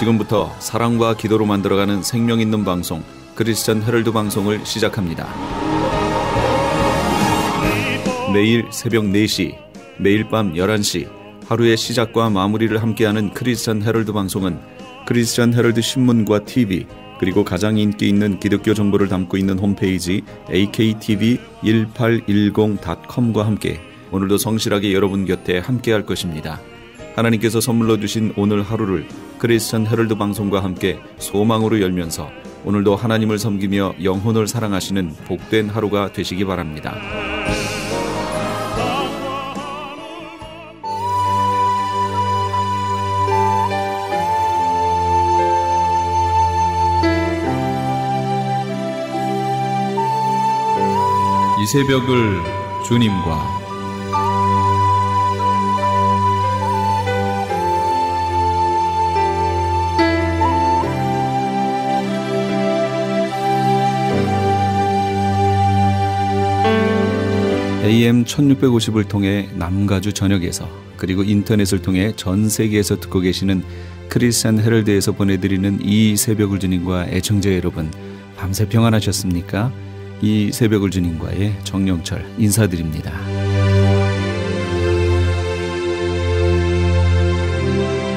지금부터 사랑과 기도로 만들어가는 생명 있는 방송 크리스천 헤럴드 방송을 시작합니다. 매일 새벽 4시, 매일 밤 11시 하루의 시작과 마무리를 함께하는 크리스천 헤럴드 방송은 크리스천 헤럴드 신문과 TV 그리고 가장 인기 있는 기독교 정보를 담고 있는 홈페이지 aktv1810.com과 함께 오늘도 성실하게 여러분 곁에 함께할 것입니다. 하나님께서 선물로 주신 오늘 하루를 크리스천 헤럴드 방송과 함께 소망으로 열면서 오늘도 하나님을 섬기며 영혼을 사랑하시는 복된 하루가 되시기 바랍니다. 이 새벽을 주님과 AM 1650을 통해 남가주 전역에서 그리고 인터넷을 통해 전 세계에서 듣고 계시는 크리스천 헤럴드에서 보내드리는 이 새벽을 주님과 애청자 여러분, 밤새 평안하셨습니까? 이 새벽을 주님과의 정영철 인사드립니다.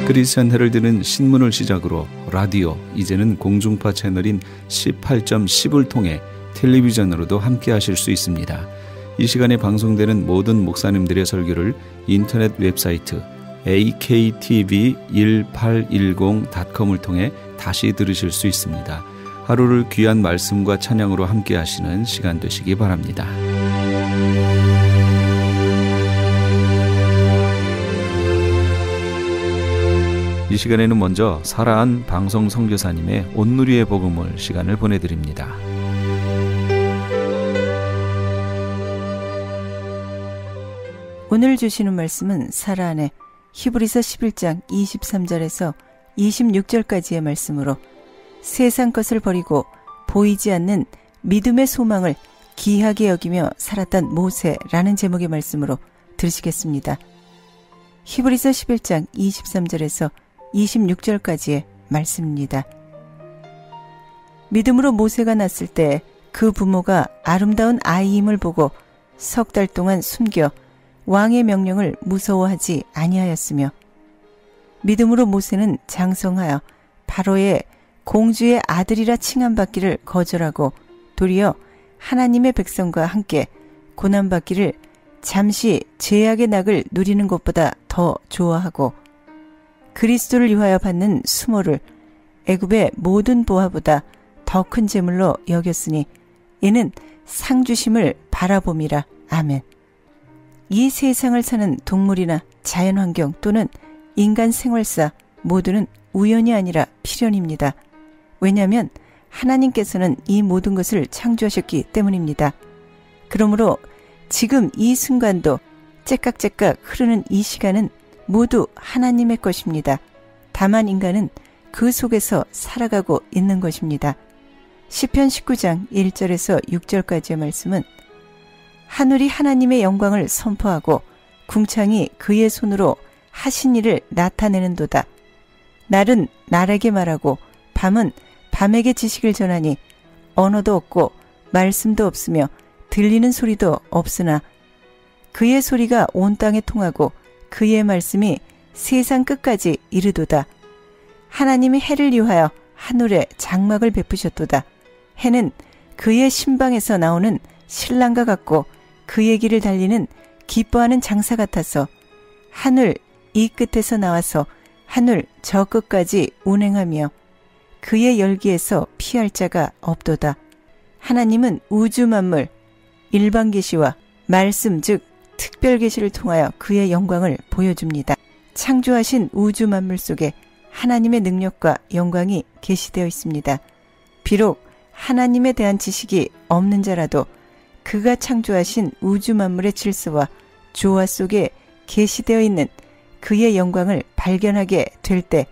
크리스천 헤럴드는 신문을 시작으로 라디오, 이제는 공중파 채널인 18.10을 통해 텔레비전으로도 함께 하실 수 있습니다. 이 시간에 방송되는 모든 목사님들의 설교를 인터넷 웹사이트 aktv1810.com을 통해 다시 들으실 수 있습니다. 하루를 귀한 말씀과 찬양으로 함께 하시는 시간 되시기 바랍니다. 이 시간에는 먼저 사라한 방송 선교사님의 온누리의 복음을 시간을 보내드립니다. 오늘 주시는 말씀은 사라안의 히브리서 11장 23절에서 26절까지의 말씀으로 세상 것을 버리고 보이지 않는 믿음의 소망을 귀하게 여기며 살았던 모세라는 제목의 말씀으로 들으시겠습니다. 히브리서 11장 23절에서 26절까지의 말씀입니다. 믿음으로 모세가 낳았을 때 그 부모가 아름다운 아이임을 보고 석 달 동안 숨겨 왕의 명령을 무서워하지 아니하였으며 믿음으로 모세는 장성하여 바로의 공주의 아들이라 칭함받기를 거절하고 도리어 하나님의 백성과 함께 고난받기를 잠시 죄악의 낙을 누리는 것보다 더 좋아하고 그리스도를 위하여 받는 수모를 애굽의 모든 보화보다 더 큰 재물로 여겼으니 이는 상주심을 바라봄이라. 아멘. 이 세상을 사는 동물이나 자연환경 또는 인간 생활사 모두는 우연이 아니라 필연입니다. 왜냐하면 하나님께서는 이 모든 것을 창조하셨기 때문입니다. 그러므로 지금 이 순간도 째깍째깍 흐르는 이 시간은 모두 하나님의 것입니다. 다만 인간은 그 속에서 살아가고 있는 것입니다. 시편 19장 1절에서 6절까지의 말씀은 하늘이 하나님의 영광을 선포하고 궁창이 그의 손으로 하신 일을 나타내는도다. 날은 날에게 말하고 밤은 밤에게 지식을 전하니 언어도 없고 말씀도 없으며 들리는 소리도 없으나 그의 소리가 온 땅에 통하고 그의 말씀이 세상 끝까지 이르도다. 하나님이 해를 위하여 하늘에 장막을 베푸셨도다. 해는 그의 신방에서 나오는 신랑과 같고 그의 길을 달리는 기뻐하는 장사 같아서 하늘 이 끝에서 나와서 하늘 저 끝까지 운행하며 그의 열기에서 피할 자가 없도다. 하나님은 우주 만물 일반 계시와 말씀 즉 특별 계시를 통하여 그의 영광을 보여줍니다. 창조하신 우주 만물 속에 하나님의 능력과 영광이 계시되어 있습니다. 비록 하나님에 대한 지식이 없는 자라도 그가 창조하신 우주 만물의 질서와 조화 속에 계시되어 있는 그의 영광을 발견하게 될 때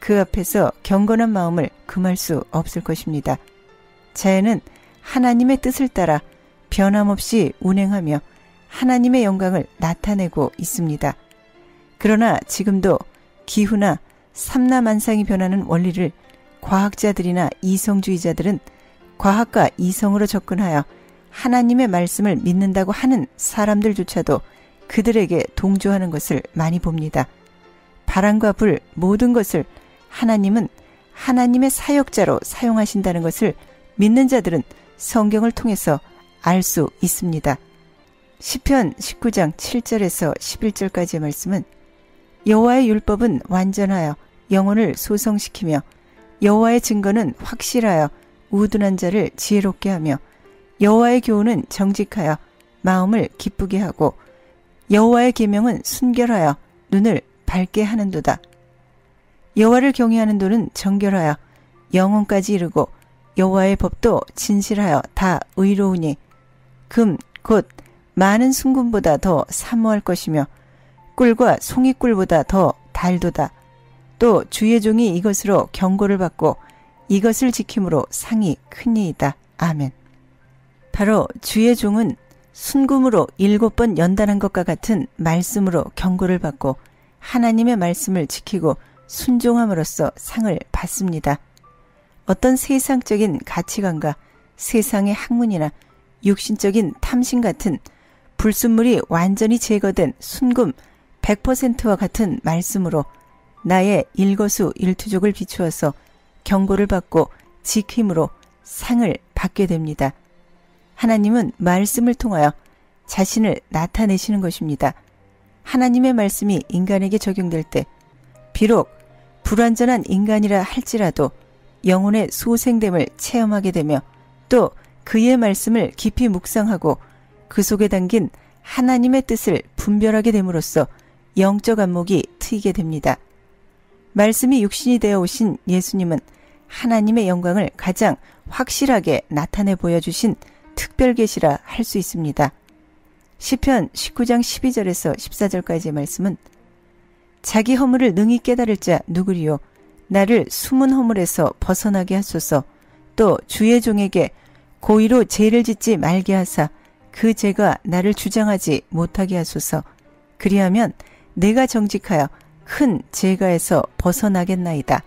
그 앞에서 경건한 마음을 금할 수 없을 것입니다. 자연은 하나님의 뜻을 따라 변함없이 운행하며 하나님의 영광을 나타내고 있습니다. 그러나 지금도 기후나 삼라만상이 변하는 원리를 과학자들이나 이성주의자들은 과학과 이성으로 접근하여 하나님의 말씀을 믿는다고 하는 사람들조차도 그들에게 동조하는 것을 많이 봅니다. 바람과 불 모든 것을 하나님은 하나님의 사역자로 사용하신다는 것을 믿는 자들은 성경을 통해서 알 수 있습니다. 시편 19장 7절에서 11절까지의 말씀은 여호와의 율법은 완전하여 영혼을 소성시키며 여호와의 증거는 확실하여 우둔한 자를 지혜롭게 하며 여호와의 교훈은 정직하여 마음을 기쁘게 하고 여호와의 계명은 순결하여 눈을 밝게 하는도다. 여호와를 경외하는 도는 정결하여 영혼까지 이르고 여호와의 법도 진실하여 다 의로우니 금 곧 많은 순금보다 더 사모할 것이며 꿀과 송이꿀보다 더 달도다. 또 주의 종이 이것으로 경고를 받고 이것을 지킴으로 상이 크니이다. 아멘. 바로 주의 종은 순금으로 7번 연단한 것과 같은 말씀으로 경고를 받고 하나님의 말씀을 지키고 순종함으로써 상을 받습니다. 어떤 세상적인 가치관과 세상의 학문이나 육신적인 탐심 같은 불순물이 완전히 제거된 순금 100%와 같은 말씀으로 나의 일거수일투족을 비추어서 경고를 받고 지킴으로 상을 받게 됩니다. 하나님은 말씀을 통하여 자신을 나타내시는 것입니다. 하나님의 말씀이 인간에게 적용될 때 비록 불완전한 인간이라 할지라도 영혼의 소생됨을 체험하게 되며 또 그의 말씀을 깊이 묵상하고 그 속에 담긴 하나님의 뜻을 분별하게 됨으로써 영적 안목이 트이게 됩니다. 말씀이 육신이 되어 오신 예수님은 하나님의 영광을 가장 확실하게 나타내 보여주신 특별 계시라 할 수 있습니다. 시편 19장 12절에서 14절까지의 말씀은 자기 허물을 능히 깨달을 자 누구리요 나를 숨은 허물에서 벗어나게 하소서. 또 주의 종에게 고의로 죄를 짓지 말게 하사 그 죄가 나를 주장하지 못하게 하소서. 그리하면 내가 정직하여 큰 죄가에서 벗어나겠나이다.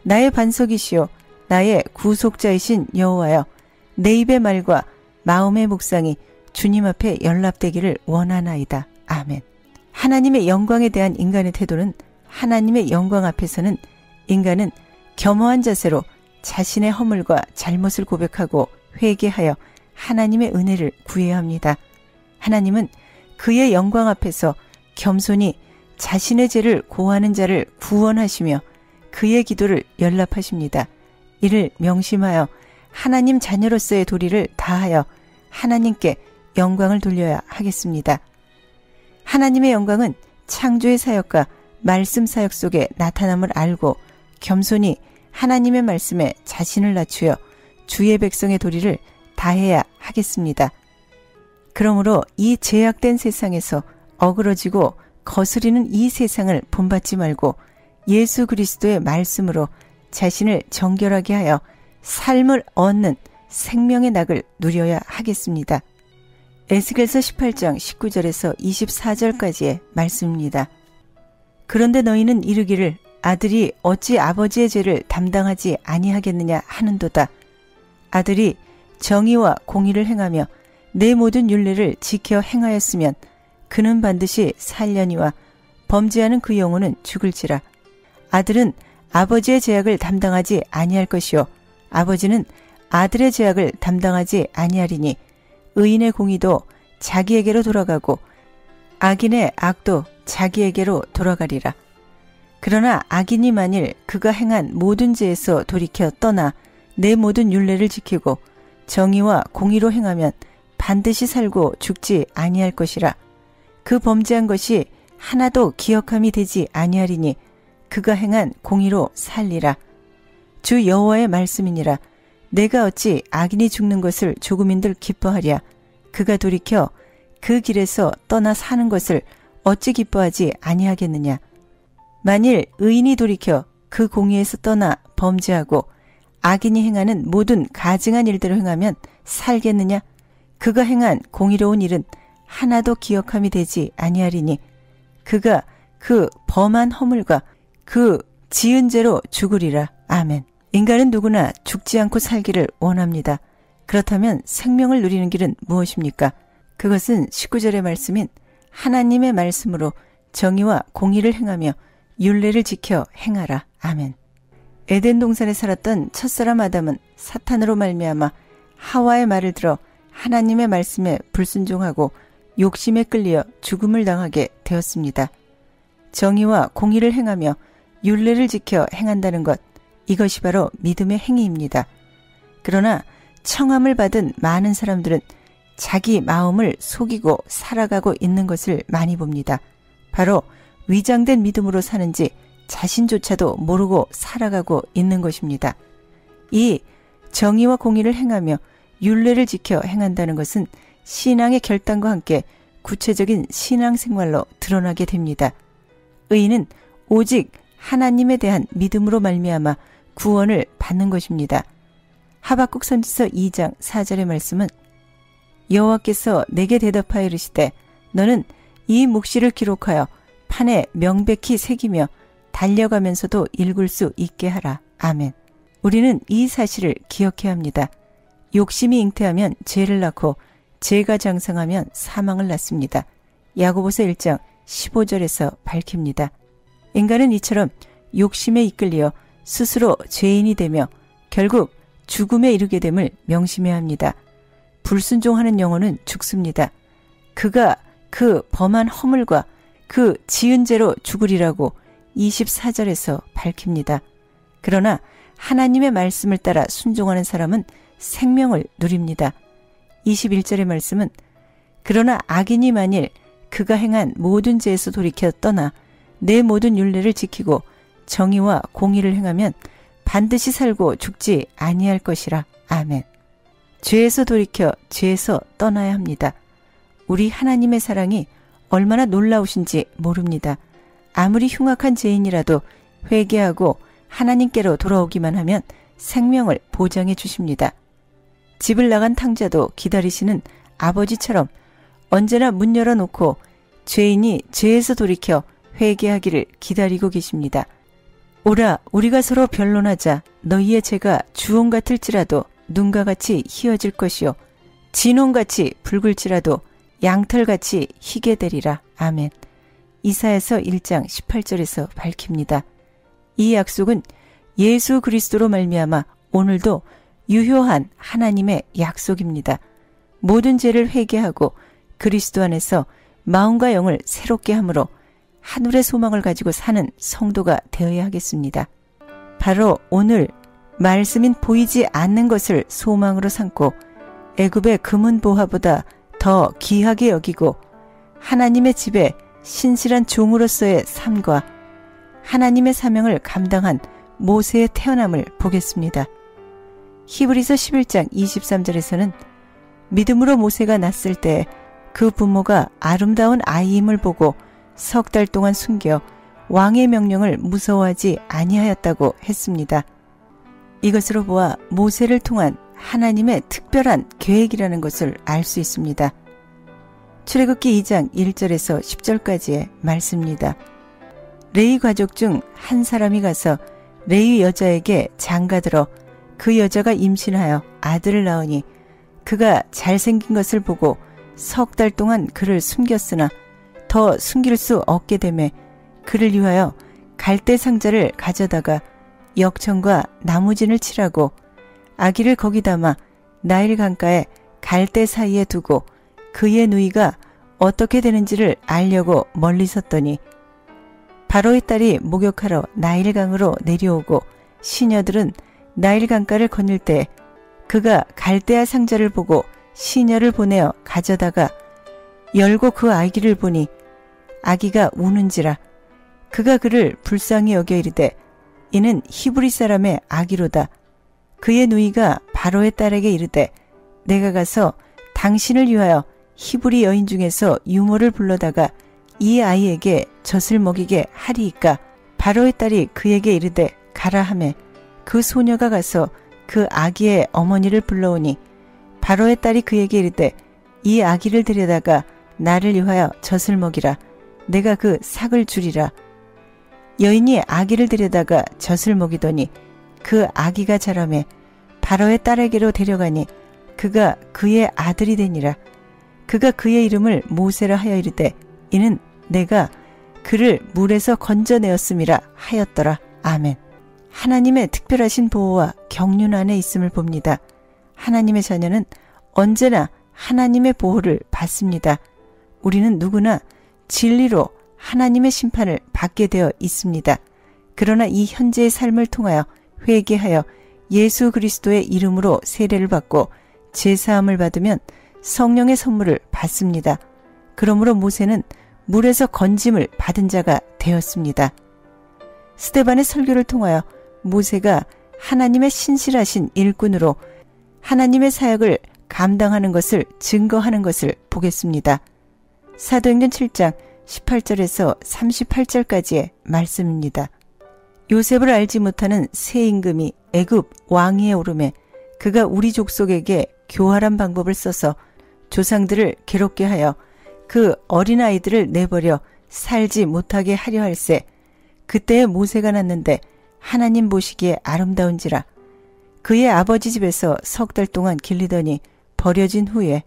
나의 반석이시요 나의 구속자이신 여호와여 내 입의 말과 마음의 묵상이 주님 앞에 연락되기를 원하나이다. 아멘. 하나님의 영광에 대한 인간의 태도는 하나님의 영광 앞에서는 인간은 겸허한 자세로 자신의 허물과 잘못을 고백하고 회개하여 하나님의 은혜를 구해야 합니다. 하나님은 그의 영광 앞에서 겸손히 자신의 죄를 고하는 자를 구원하시며 그의 기도를 연락하십니다. 이를 명심하여 하나님 자녀로서의 도리를 다하여 하나님께 영광을 돌려야 하겠습니다. 하나님의 영광은 창조의 사역과 말씀 사역 속에 나타남을 알고 겸손히 하나님의 말씀에 자신을 낮추어 주의 백성의 도리를 다해야 하겠습니다. 그러므로 이 죄악된 세상에서 어그러지고 거스리는 이 세상을 본받지 말고 예수 그리스도의 말씀으로 자신을 정결하게 하여 삶을 얻는 생명의 낙을 누려야 하겠습니다. 에스겔서 18장 19절에서 24절까지의 말씀입니다. 그런데 너희는 이르기를 아들이 어찌 아버지의 죄를 담당하지 아니하겠느냐 하는도다. 아들이 정의와 공의를 행하며 내 모든 율례를 지켜 행하였으면 그는 반드시 살려니와 범죄하는 그 영혼은 죽을지라. 아들은 아버지의 죄악을 담당하지 아니할 것이요 아버지는 아들의 죄악을 담당하지 아니하리니 의인의 공의도 자기에게로 돌아가고 악인의 악도 자기에게로 돌아가리라. 그러나 악인이 만일 그가 행한 모든 죄에서 돌이켜 떠나 내 모든 율례를 지키고 정의와 공의로 행하면 반드시 살고 죽지 아니할 것이라. 그 범죄한 것이 하나도 기억함이 되지 아니하리니 그가 행한 공의로 살리라. 주 여호와의 말씀이니라. 내가 어찌 악인이 죽는 것을 조금인들 기뻐하랴. 그가 돌이켜 그 길에서 떠나 사는 것을 어찌 기뻐하지 아니하겠느냐. 만일 의인이 돌이켜 그 공의에서 떠나 범죄하고 악인이 행하는 모든 가증한 일대로 행하면 살겠느냐. 그가 행한 공의로운 일은 하나도 기억함이 되지 아니하리니 그가 그 범한 허물과 그 지은 죄로 죽으리라. 아멘. 인간은 누구나 죽지 않고 살기를 원합니다. 그렇다면 생명을 누리는 길은 무엇입니까? 그것은 19절의 말씀인 하나님의 말씀으로 정의와 공의를 행하며 율례를 지켜 행하라. 아멘. 에덴 동산에 살았던 첫사람 아담은 사탄으로 말미암아 하와의 말을 들어 하나님의 말씀에 불순종하고 욕심에 끌려 죽음을 당하게 되었습니다. 정의와 공의를 행하며 율례를 지켜 행한다는 것, 이것이 바로 믿음의 행위입니다. 그러나 청함을 받은 많은 사람들은 자기 마음을 속이고 살아가고 있는 것을 많이 봅니다. 바로 위장된 믿음으로 사는지 자신조차도 모르고 살아가고 있는 것입니다. 이 정의와 공의를 행하며 율례를 지켜 행한다는 것은 신앙의 결단과 함께 구체적인 신앙생활로 드러나게 됩니다. 의인은 오직 하나님에 대한 믿음으로 말미암아 구원을 받는 것입니다. 하박국 선지서 2장 4절의 말씀은 여호와께서 내게 대답하여 이르시되 너는 이 묵시를 기록하여 판에 명백히 새기며 달려가면서도 읽을 수 있게 하라. 아멘. 우리는 이 사실을 기억해야 합니다. 욕심이 잉태하면 죄를 낳고 죄가 장성하면 사망을 낳습니다. 야고보서 1장 15절에서 밝힙니다. 인간은 이처럼 욕심에 이끌려 스스로 죄인이 되며 결국 죽음에 이르게 됨을 명심해야 합니다. 불순종하는 영혼은 죽습니다. 그가 그 범한 허물과 그 지은 죄로 죽으리라고 24절에서 밝힙니다. 그러나 하나님의 말씀을 따라 순종하는 사람은 생명을 누립니다. 21절의 말씀은 그러나 악인이 만일 그가 행한 모든 죄에서 돌이켜 떠나 내 모든 율례를 지키고 정의와 공의를 행하면 반드시 살고 죽지 아니할 것이라. 아멘. 죄에서 돌이켜 죄에서 떠나야 합니다. 우리 하나님의 사랑이 얼마나 놀라우신지 모릅니다. 아무리 흉악한 죄인이라도 회개하고 하나님께로 돌아오기만 하면 생명을 보장해 주십니다. 집을 나간 탕자도 기다리시는 아버지처럼 언제나 문 열어놓고 죄인이 죄에서 돌이켜 회개하기를 기다리고 계십니다. 오라 우리가 서로 변론하자. 너희의 죄가 주홍 같을지라도 눈과 같이 희어질 것이요 진홍같이 붉을지라도 양털같이 희게 되리라. 아멘. 이사야서 1장 18절에서 밝힙니다. 이 약속은 예수 그리스도로 말미암아 오늘도 유효한 하나님의 약속입니다. 모든 죄를 회개하고 그리스도 안에서 마음과 영을 새롭게 함으로 하늘의 소망을 가지고 사는 성도가 되어야 하겠습니다. 바로 오늘 말씀인 보이지 않는 것을 소망으로 삼고 애굽의 금은 보화보다 더 귀하게 여기고 하나님의 집에 신실한 종으로서의 삶과 하나님의 사명을 감당한 모세의 태어남을 보겠습니다. 히브리서 11장 23절에서는 믿음으로 모세가 낳았을 때 그 부모가 아름다운 아이임을 보고 석 달 동안 숨겨 왕의 명령을 무서워하지 아니하였다고 했습니다. 이것으로 보아 모세를 통한 하나님의 특별한 계획이라는 것을 알 수 있습니다. 출애굽기 2장 1절에서 10절까지의 말씀입니다. 레위 가족 중 한 사람이 가서 레위 여자에게 장가들어 그 여자가 임신하여 아들을 낳으니 그가 잘생긴 것을 보고 석 달 동안 그를 숨겼으나 더 숨길 수 없게 되매 그를 위하여 갈대 상자를 가져다가 역청과 나무진을 칠하고 아기를 거기 담아 나일 강가에 갈대 사이에 두고 그의 누이가 어떻게 되는지를 알려고 멀리 섰더니 바로의 딸이 목욕하러 나일강으로 내려오고 시녀들은 나일강가를 건널 때 그가 갈대아 상자를 보고 시녀를 보내어 가져다가 열고 그 아기를 보니 아기가 우는지라 그가 그를 불쌍히 여겨 이르되 이는 히브리 사람의 아기로다. 그의 누이가 바로의 딸에게 이르되 내가 가서 당신을 위하여 히브리 여인 중에서 유모를 불러다가 이 아이에게 젖을 먹이게 하리이까. 바로의 딸이 그에게 이르되 가라 하매 그 소녀가 가서 그 아기의 어머니를 불러오니 바로의 딸이 그에게 이르되 이 아기를 데려다가 나를 위하여 젖을 먹이라. 내가 그 삭을 주리라. 여인이 아기를 데려다가 젖을 먹이더니 그 아기가 자라매 바로의 딸에게로 데려가니 그가 그의 아들이 되니라. 그가 그의 이름을 모세라 하여 이르되 이는 내가 그를 물에서 건져내었음이라 하였더라. 아멘. 하나님의 특별하신 보호와 경륜 안에 있음을 봅니다. 하나님의 자녀는 언제나 하나님의 보호를 받습니다. 우리는 누구나 진리로 하나님의 심판을 받게 되어 있습니다. 그러나 이 현재의 삶을 통하여 회개하여 예수 그리스도의 이름으로 세례를 받고 제사함을 받으면 성령의 선물을 받습니다. 그러므로 모세는 물에서 건짐을 받은 자가 되었습니다. 스데반의 설교를 통하여 모세가 하나님의 신실하신 일꾼으로 하나님의 사역을 감당하는 것을 증거하는 것을 보겠습니다. 사도행전 7장 18절에서 38절까지의 말씀입니다. 요셉을 알지 못하는 새 임금이 애굽 왕위에 오르매 그가 우리 족속에게 교활한 방법을 써서 조상들을 괴롭게 하여 그 어린아이들을 내버려 살지 못하게 하려 할세. 그때에 모세가 났는데 하나님 보시기에 아름다운지라. 그의 아버지 집에서 석 달 동안 길리더니 버려진 후에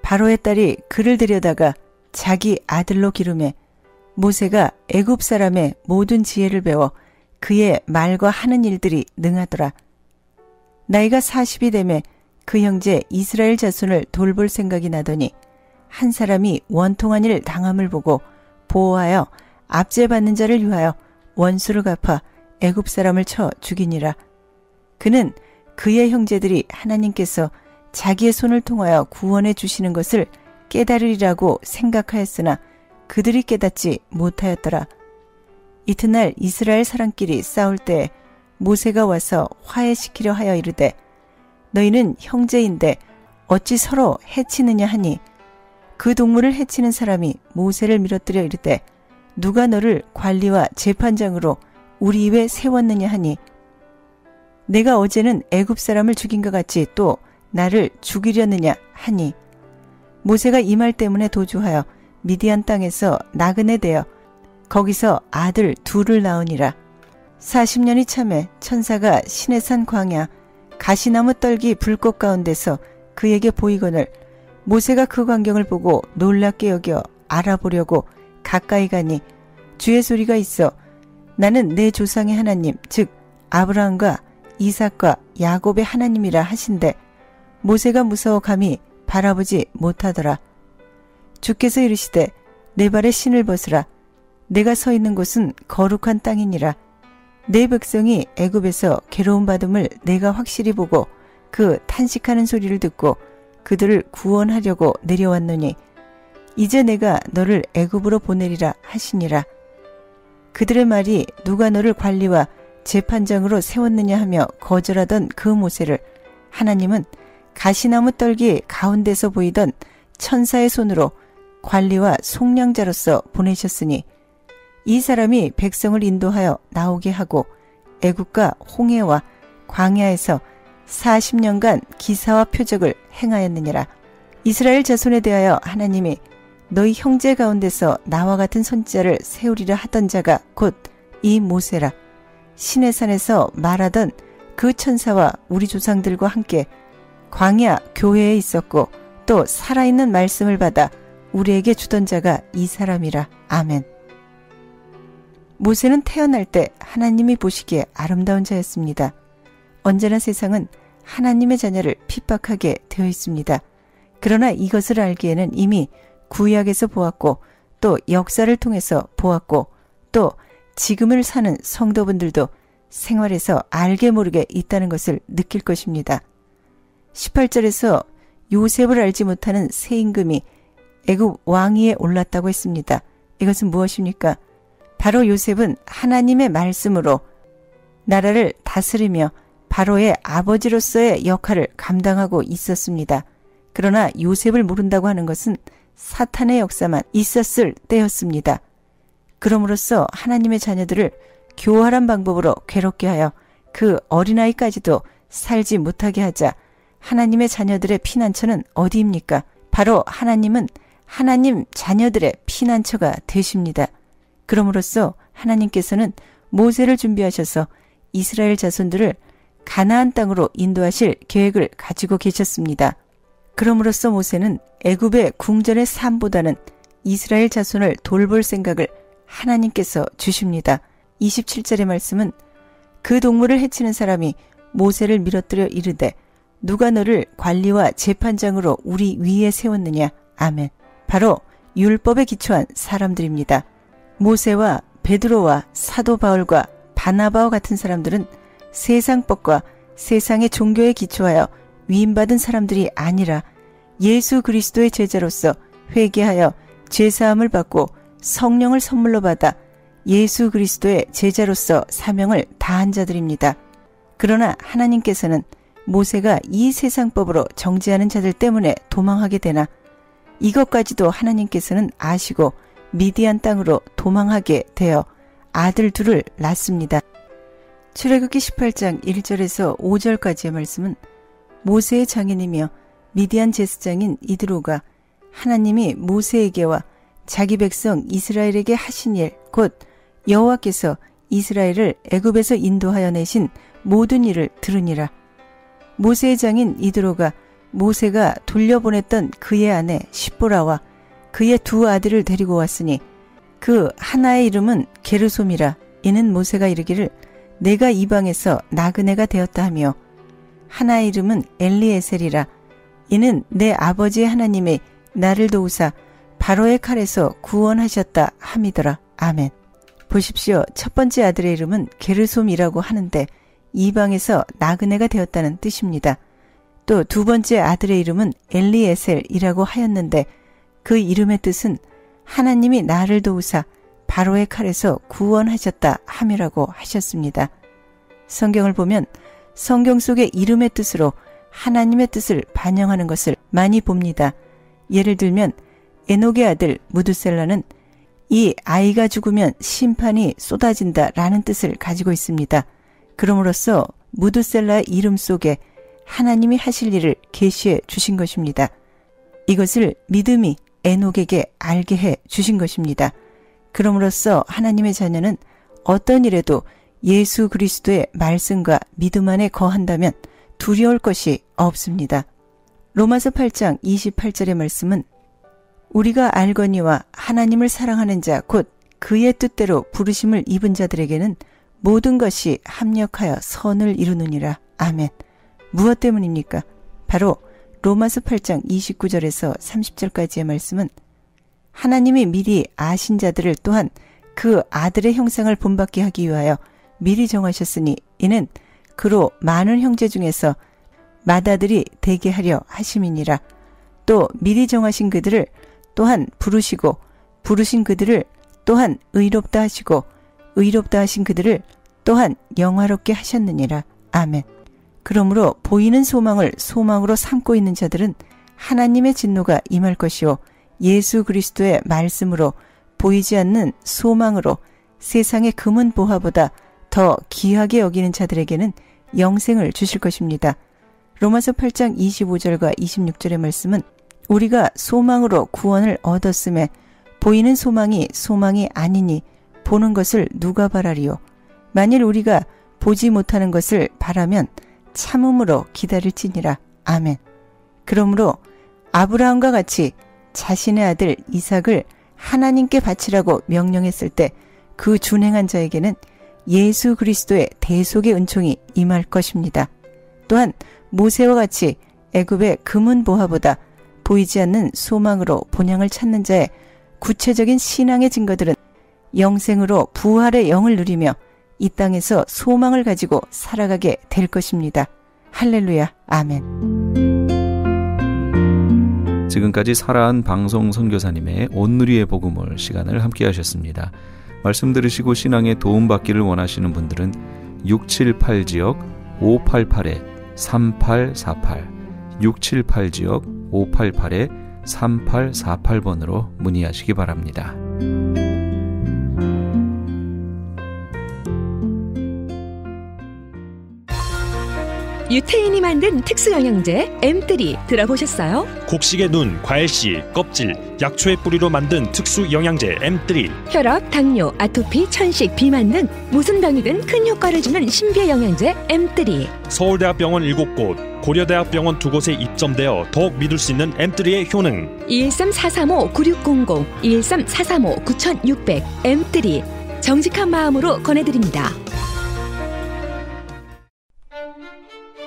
바로의 딸이 그를 데려다가 자기 아들로 기르매 모세가 애굽 사람의 모든 지혜를 배워 그의 말과 하는 일들이 능하더라. 나이가 40이 되매 그 형제 이스라엘 자손을 돌볼 생각이 나더니 한 사람이 원통한 일 당함을 보고 보호하여 압제받는 자를 위하여 원수를 갚아 애굽 사람을 쳐 죽이니라. 그는 그의 형제들이 하나님께서 자기의 손을 통하여 구원해 주시는 것을 깨달으리라고 생각하였으나 그들이 깨닫지 못하였더라. 이튿날 이스라엘 사람끼리 싸울 때 모세가 와서 화해시키려 하여 이르되 너희는 형제인데 어찌 서로 해치느냐 하니 그 동물을 해치는 사람이 모세를 밀어뜨려 이르되 누가 너를 관리와 재판장으로 우리 입에 세웠느냐 하니 내가 어제는 애굽 사람을 죽인 것 같이 또 나를 죽이려느냐 하니 모세가 이 말 때문에 도주하여 미디안 땅에서 나그네 되어 거기서 아들 둘을 낳으니라. 40년이 참에 천사가 시내산 광야 가시나무 떨기 불꽃 가운데서 그에게 보이거늘 모세가 그 광경을 보고 놀랍게 여겨 알아보려고 가까이 가니 주의 소리가 있어 나는 내 조상의 하나님 즉 아브라함과 이삭과 야곱의 하나님이라 하신대 모세가 무서워 감히 바라보지 못하더라. 주께서 이르시되 내 발에 신을 벗으라. 내가 서 있는 곳은 거룩한 땅이니라. 내 백성이 애굽에서 괴로움 받음을 내가 확실히 보고 그 탄식하는 소리를 듣고 그들을 구원하려고 내려왔노니 이제 내가 너를 애굽으로 보내리라 하시니라. 그들의 말이 누가 너를 관리와 재판장으로 세웠느냐 하며 거절하던 그 모세를 하나님은 가시나무 떨기 가운데서 보이던 천사의 손으로 관리와 속량자로서 보내셨으니 이 사람이 백성을 인도하여 나오게 하고 애국과 홍해와 광야에서 40년간 기사와 표적을 행하였느니라. 이스라엘 자손에 대하여 하나님이 너희 형제 가운데서 나와 같은 선지자를 세우리라 하던 자가 곧 이 모세라. 시내산에서 말하던 그 천사와 우리 조상들과 함께 광야 교회에 있었고 또 살아있는 말씀을 받아 우리에게 주던 자가 이 사람이라. 아멘. 모세는 태어날 때 하나님이 보시기에 아름다운 자였습니다. 언제나 세상은 하나님의 자녀를 핍박하게 되어 있습니다. 그러나 이것을 알기에는 이미 구약에서 보았고 또 역사를 통해서 보았고 또 지금을 사는 성도분들도 생활에서 알게 모르게 있다는 것을 느낄 것입니다. 18절에서 요셉을 알지 못하는 새 임금이 애굽 왕위에 올랐다고 했습니다. 이것은 무엇입니까? 바로 요셉은 하나님의 말씀으로 나라를 다스리며 바로의 아버지로서의 역할을 감당하고 있었습니다. 그러나 요셉을 모른다고 하는 것은 사탄의 역사만 있었을 때였습니다. 그럼으로써 하나님의 자녀들을 교활한 방법으로 괴롭게 하여 그 어린아이까지도 살지 못하게 하자 하나님의 자녀들의 피난처는 어디입니까? 바로 하나님은 하나님 자녀들의 피난처가 되십니다. 그럼으로써 하나님께서는 모세를 준비하셔서 이스라엘 자손들을 가나안 땅으로 인도하실 계획을 가지고 계셨습니다. 그럼으로써 모세는 애굽의 궁전의 삶보다는 이스라엘 자손을 돌볼 생각을 하나님께서 주십니다. 27절의 말씀은 그 동물을 해치는 사람이 모세를 밀어뜨려 이르되 누가 너를 관리와 재판장으로 우리 위에 세웠느냐. 아멘. 바로 율법에 기초한 사람들입니다. 모세와 베드로와 사도 바울과 바나바와 같은 사람들은 세상법과 세상의 종교에 기초하여 위임받은 사람들이 아니라 예수 그리스도의 제자로서 회개하여 죄사함을 받고 성령을 선물로 받아 예수 그리스도의 제자로서 사명을 다한 자들입니다. 그러나 하나님께서는 모세가 이 세상법으로 정죄하는 자들 때문에 도망하게 되나 이것까지도 하나님께서는 아시고 미디안 땅으로 도망하게 되어 아들 둘을 낳습니다. 출애굽기 18장 1절에서 5절까지의 말씀은 모세의 장인이며 미디안 제사장인 이드로가 하나님이 모세에게와 자기 백성 이스라엘에게 하신 일, 곧 여호와께서 이스라엘을 애굽에서 인도하여 내신 모든 일을 들으니라. 모세의 장인 이드로가 모세가 돌려보냈던 그의 아내 십보라와 그의 두 아들을 데리고 왔으니 그 하나의 이름은 게르솜이라. 이는 모세가 이르기를 내가 이방에서 나그네가 되었다 하며 하나의 이름은 엘리에셀이라. 이는 내 아버지의 하나님이 나를 도우사 바로의 칼에서 구원하셨다 함이더라. 아멘. 보십시오. 첫 번째 아들의 이름은 게르솜이라고 하는데 이방에서 나그네가 되었다는 뜻입니다. 또 두 번째 아들의 이름은 엘리에셀이라고 하였는데 그 이름의 뜻은 하나님이 나를 도우사 바로의 칼에서 구원하셨다 함이라고 하셨습니다. 성경을 보면 성경 속의 이름의 뜻으로 하나님의 뜻을 반영하는 것을 많이 봅니다. 예를 들면 에녹의 아들 무두셀라는 이 아이가 죽으면 심판이 쏟아진다 라는 뜻을 가지고 있습니다. 그럼으로써 무두셀라의 이름 속에 하나님이 하실 일을 계시해 주신 것입니다. 이것을 믿음이 에녹에게 알게 해 주신 것입니다. 그럼으로써 하나님의 자녀는 어떤 일에도 예수 그리스도의 말씀과 믿음 안에 거한다면 두려울 것이 없습니다. 로마서 8장 28절의 말씀은 우리가 알거니와 하나님을 사랑하는 자 곧 그의 뜻대로 부르심을 입은 자들에게는 모든 것이 합력하여 선을 이루느니라. 아멘. 무엇 때문입니까? 바로 로마서 8장 29절에서 30절까지의 말씀은 하나님이 미리 아신 자들을 또한 그 아들의 형상을 본받게 하기 위하여 미리 정하셨으니 이는 그로 많은 형제 중에서 맏아들이 되게 하려 하심이니라. 또 미리 정하신 그들을 또한 부르시고 부르신 그들을 또한 의롭다 하시고 의롭다 하신 그들을 또한 영화롭게 하셨느니라. 아멘. 그러므로 보이는 소망을 소망으로 삼고 있는 자들은 하나님의 진노가 임할 것이요 예수 그리스도의 말씀으로 보이지 않는 소망으로 세상의 금은 보화보다 더 귀하게 여기는 자들에게는 영생을 주실 것입니다. 로마서 8장 25절과 26절의 말씀은 우리가 소망으로 구원을 얻었음에 보이는 소망이 소망이 아니니 보는 것을 누가 바라리요. 만일 우리가 보지 못하는 것을 바라면 참음으로 기다릴지니라. 아멘. 그러므로 아브라함과 같이 자신의 아들 이삭을 하나님께 바치라고 명령했을 때 그 준행한 자에게는 예수 그리스도의 대속의 은총이 임할 것입니다. 또한 모세와 같이 애굽의 금은 보화보다 보이지 않는 소망으로 본향을 찾는 자의 구체적인 신앙의 증거들은 영생으로 부활의 영을 누리며 이 땅에서 소망을 가지고 살아가게 될 것입니다. 할렐루야. 아멘. 지금까지 살아한 방송 선교사님의 온누리의 복음을 시간을 함께 하셨습니다. 말씀 들으시고 신앙에 도움받기를 원하시는 분들은 678지역 588-3848 678지역 588-3848번으로 문의하시기 바랍니다. 유태인이 만든 특수 영양제 M3 들어보셨어요? 곡식의 눈, 과일씨, 껍질, 약초의 뿌리로 만든 특수 영양제 M3. 혈압, 당뇨, 아토피, 천식, 비만 등 무슨 병이든 큰 효과를 주는 신비의 영양제 M3. 서울대학병원 7곳, 고려대학병원 2곳에 입점되어 더욱 믿을 수 있는 M3의 효능. 213-435-9600, 213-435-9600 M3. 정직한 마음으로 권해드립니다.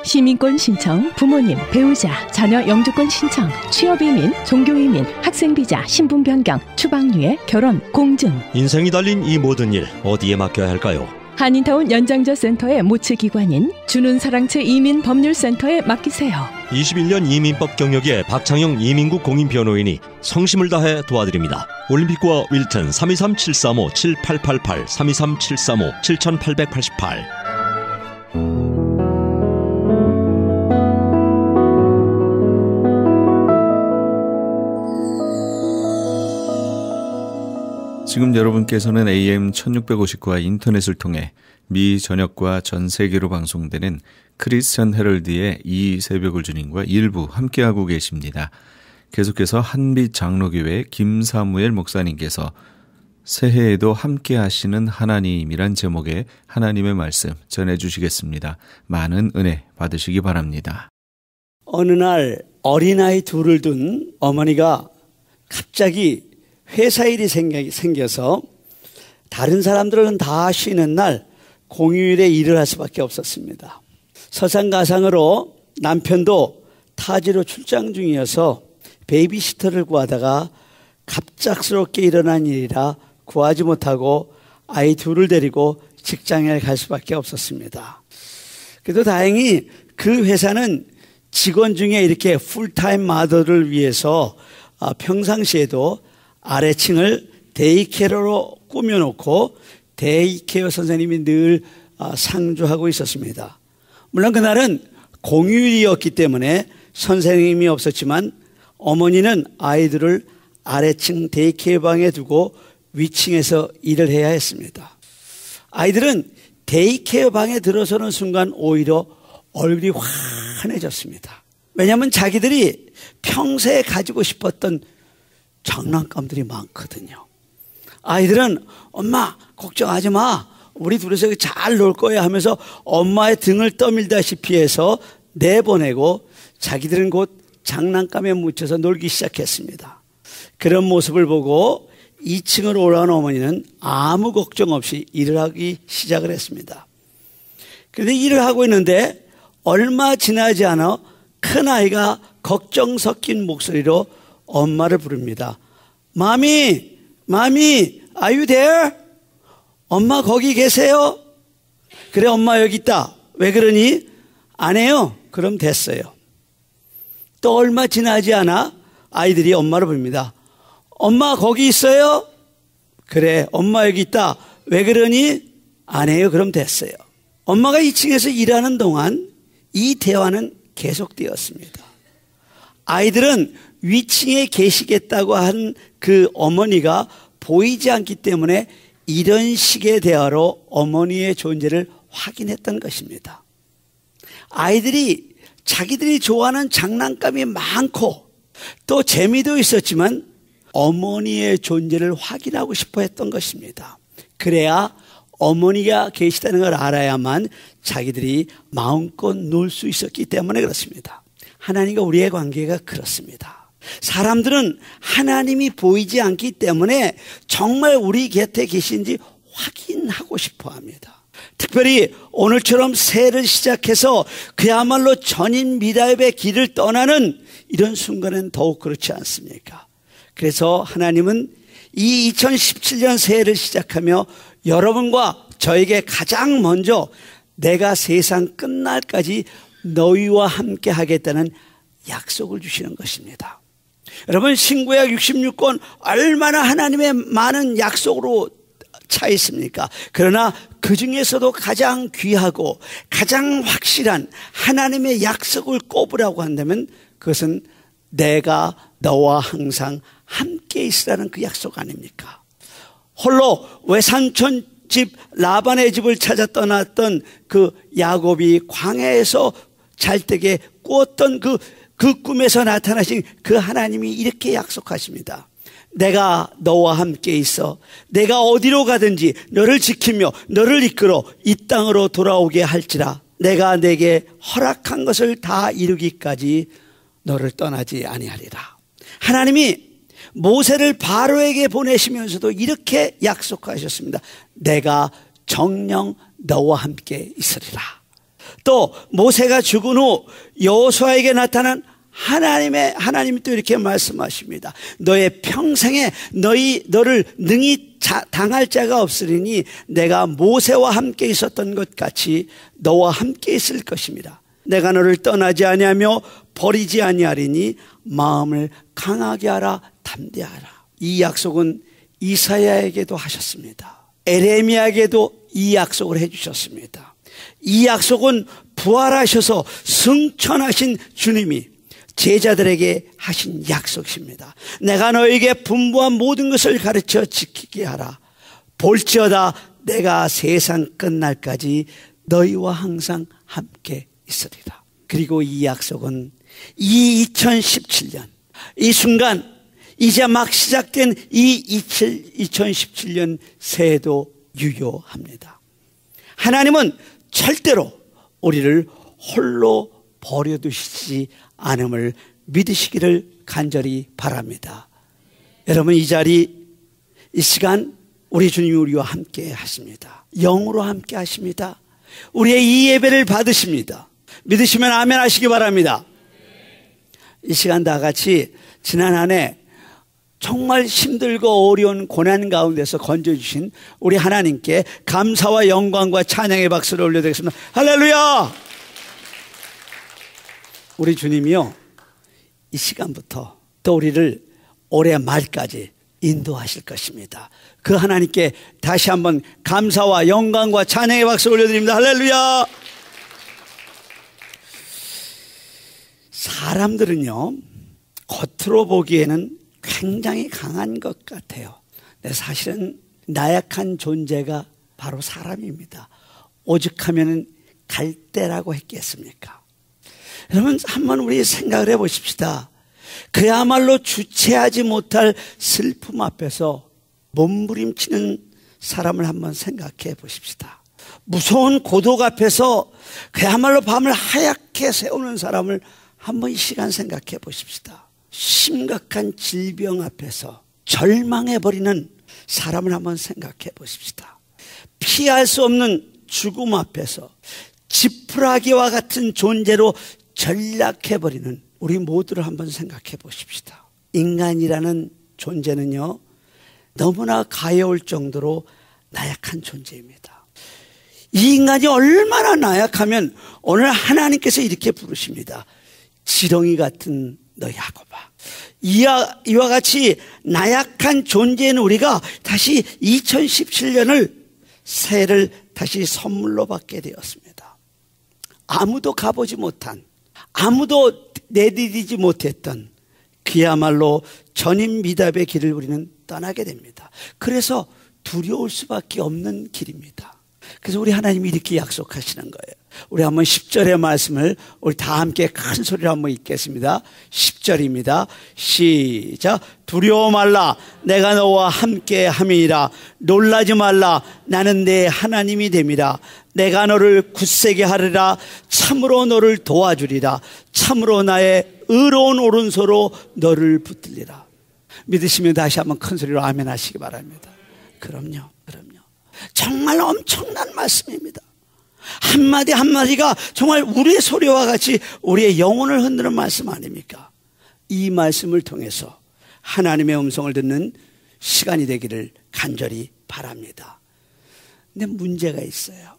시민권 신청, 부모님, 배우자, 자녀 영주권 신청, 취업이민, 종교이민, 학생비자, 신분 변경, 추방유예, 결혼, 공증. 인생이 달린 이 모든 일 어디에 맡겨야 할까요? 한인타운 연장자 센터의 모츠기관인 주눈사랑채 이민법률센터에 맡기세요. 21년 이민법 경력의 박창영 이민국 공인변호인이 성심을 다해 도와드립니다. 올림픽과 윌튼 323-735-7888 323-735-7888. 지금 여러분께서는 AM 1650과 인터넷을 통해 미 전역과 전 세계로 방송되는 크리스천 헤럴드의 이 새벽을 주님과 일부 함께하고 계십니다. 계속해서 한빛 장로교회 김사무엘 목사님께서 새해에도 함께하시는 하나님이란 제목의 하나님의 말씀 전해주시겠습니다. 많은 은혜 받으시기 바랍니다. 어느 날 어린아이 둘을 둔 어머니가 갑자기 회사 일이 생겨서 다른 사람들은 다 쉬는 날 공휴일에 일을 할 수밖에 없었습니다. 서상가상으로 남편도 타지로 출장 중이어서 베이비시터를 구하다가 갑작스럽게 일어난 일이라 구하지 못하고 아이 둘을 데리고 직장에 갈 수밖에 없었습니다. 그래도 다행히 그 회사는 직원 중에 이렇게 풀타임 마더를 위해서 평상시에도 아래층을 데이케어로 꾸며놓고 데이케어 선생님이 늘 상주하고 있었습니다. 물론 그날은 공휴일이었기 때문에 선생님이 없었지만 어머니는 아이들을 아래층 데이케어 방에 두고 위층에서 일을 해야 했습니다. 아이들은 데이케어 방에 들어서는 순간 오히려 얼굴이 환해졌습니다. 왜냐하면 자기들이 평소에 가지고 싶었던 장난감들이 많거든요. 아이들은 엄마 걱정하지 마, 우리 둘이서 잘 놀 거야 하면서 엄마의 등을 떠밀다시피 해서 내보내고 자기들은 곧 장난감에 묻혀서 놀기 시작했습니다. 그런 모습을 보고 2층으로 올라온 어머니는 아무 걱정 없이 일을 하기 시작을 했습니다. 그런데 일을 하고 있는데 얼마 지나지 않아 큰아이가 걱정 섞인 목소리로 엄마를 부릅니다. 마미, 마미, are you there? 엄마 거기 계세요? 그래, 엄마 여기 있다. 왜 그러니? 안 해요. 그럼 됐어요. 또 얼마 지나지 않아 아이들이 엄마를 부릅니다. 엄마 거기 있어요? 그래, 엄마 여기 있다. 왜 그러니? 안 해요. 그럼 됐어요. 엄마가 2층에서 일하는 동안 이 대화는 계속되었습니다. 아이들은 위층에 계시겠다고 한 그 어머니가 보이지 않기 때문에 이런 식의 대화로 어머니의 존재를 확인했던 것입니다. 아이들이 자기들이 좋아하는 장난감이 많고 또 재미도 있었지만 어머니의 존재를 확인하고 싶어 했던 것입니다. 그래야 어머니가 계시다는 걸 알아야만 자기들이 마음껏 놀 수 있었기 때문에 그렇습니다. 하나님과 우리의 관계가 그렇습니다. 사람들은 하나님이 보이지 않기 때문에 정말 우리 곁에 계신지 확인하고 싶어 합니다. 특별히 오늘처럼 새해를 시작해서 그야말로 전인 미답의 길을 떠나는 이런 순간은 더욱 그렇지 않습니까? 그래서 하나님은 이 2017년 새해를 시작하며 여러분과 저에게 가장 먼저 내가 세상 끝날까지 너희와 함께 하겠다는 약속을 주시는 것입니다. 여러분, 신구약 66권 얼마나 하나님의 많은 약속으로 차 있습니까? 그러나 그 중에서도 가장 귀하고 가장 확실한 하나님의 약속을 꼽으라고 한다면 그것은 내가 너와 항상 함께 있으라는 그 약속 아닙니까? 홀로 외삼촌 집 라반의 집을 찾아 떠났던 그 야곱이 광야에서 잘 때에 꾸었던 그 꿈에서 나타나신 그 하나님이 이렇게 약속하십니다. 내가 너와 함께 있어 내가 어디로 가든지 너를 지키며 너를 이끌어 이 땅으로 돌아오게 할지라. 내가 내게 허락한 것을 다 이루기까지 너를 떠나지 아니하리라. 하나님이 모세를 바로에게 보내시면서도 이렇게 약속하셨습니다. 내가 정녕 너와 함께 있으리라. 또 모세가 죽은 후 여호수아에게 나타난 하나님이 또 이렇게 말씀하십니다. 너의 평생에 너를 능히 당할 자가 없으리니 내가 모세와 함께 있었던 것 같이 너와 함께 있을 것입니다. 내가 너를 떠나지 아니하며 버리지 아니하리니 마음을 강하게 하라 담대하라. 이 약속은 이사야에게도 하셨습니다. 에레미야에게도 이 약속을 해주셨습니다. 이 약속은 부활하셔서 승천하신 주님이 제자들에게 하신 약속입니다. 내가 너에게 분부한 모든 것을 가르쳐 지키게 하라. 볼지어다 내가 세상 끝날까지 너희와 항상 함께 있으리라. 그리고 이 약속은 이 2017년 이 순간 이제 막 시작된 이 2017년 새해도 유효합니다. 하나님은 절대로 우리를 홀로 버려두시지 않음을 믿으시기를 간절히 바랍니다. 여러분 이 자리 이 시간 우리 주님이 우리와 함께 하십니다. 영으로 함께 하십니다. 우리의 이 예배를 받으십니다. 믿으시면 아멘 하시기 바랍니다. 이 시간 다 같이 지난 한 해 정말 힘들고 어려운 고난 가운데서 건져주신 우리 하나님께 감사와 영광과 찬양의 박수를 올려드리겠습니다. 할렐루야. 우리 주님이요 이 시간부터 또 우리를 올해 말까지 인도하실 것입니다. 그 하나님께 다시 한번 감사와 영광과 찬양의 박수를 올려드립니다. 할렐루야. 사람들은요 겉으로 보기에는 굉장히 강한 것 같아요. 근데 사실은 나약한 존재가 바로 사람입니다. 오죽하면 갈대라고 했겠습니까? 여러분 한번 우리 생각을 해보십시다. 그야말로 주체하지 못할 슬픔 앞에서 몸부림치는 사람을 한번 생각해 보십시다. 무서운 고독 앞에서 그야말로 밤을 하얗게 세우는 사람을 한번 이 시간 생각해 보십시다. 심각한 질병 앞에서 절망해버리는 사람을 한번 생각해 보십시다. 피할 수 없는 죽음 앞에서 지푸라기와 같은 존재로 전락해버리는 우리 모두를 한번 생각해 보십시다. 인간이라는 존재는요 너무나 가여울 정도로 나약한 존재입니다. 이 인간이 얼마나 나약하면 오늘 하나님께서 이렇게 부르십니다. 지렁이 같은 너 야곱아. 이와 같이 나약한 존재인 우리가 다시 2017년을 새해를 다시 선물로 받게 되었습니다. 아무도 가보지 못한 아무도 내디디지 못했던 그야말로 전임미답의 길을 우리는 떠나게 됩니다. 그래서 두려울 수밖에 없는 길입니다. 그래서 우리 하나님이 이렇게 약속하시는 거예요. 우리 한번 10절의 말씀을 우리 다 함께 큰 소리로 한번 읽겠습니다. 10절입니다. 시작. 두려워 말라 내가 너와 함께 함이니라. 놀라지 말라 나는 내 하나님이 됨이라. 내가 너를 굳세게 하리라. 참으로 너를 도와주리라. 참으로 나의 의로운 오른손으로 너를 붙들리라. 믿으시면 다시 한번 큰 소리로 아멘 하시기 바랍니다. 그럼요. 정말 엄청난 말씀입니다. 한마디 한마디가 정말 우리의 소리와 같이 우리의 영혼을 흔드는 말씀 아닙니까? 이 말씀을 통해서 하나님의 음성을 듣는 시간이 되기를 간절히 바랍니다. 근데 문제가 있어요.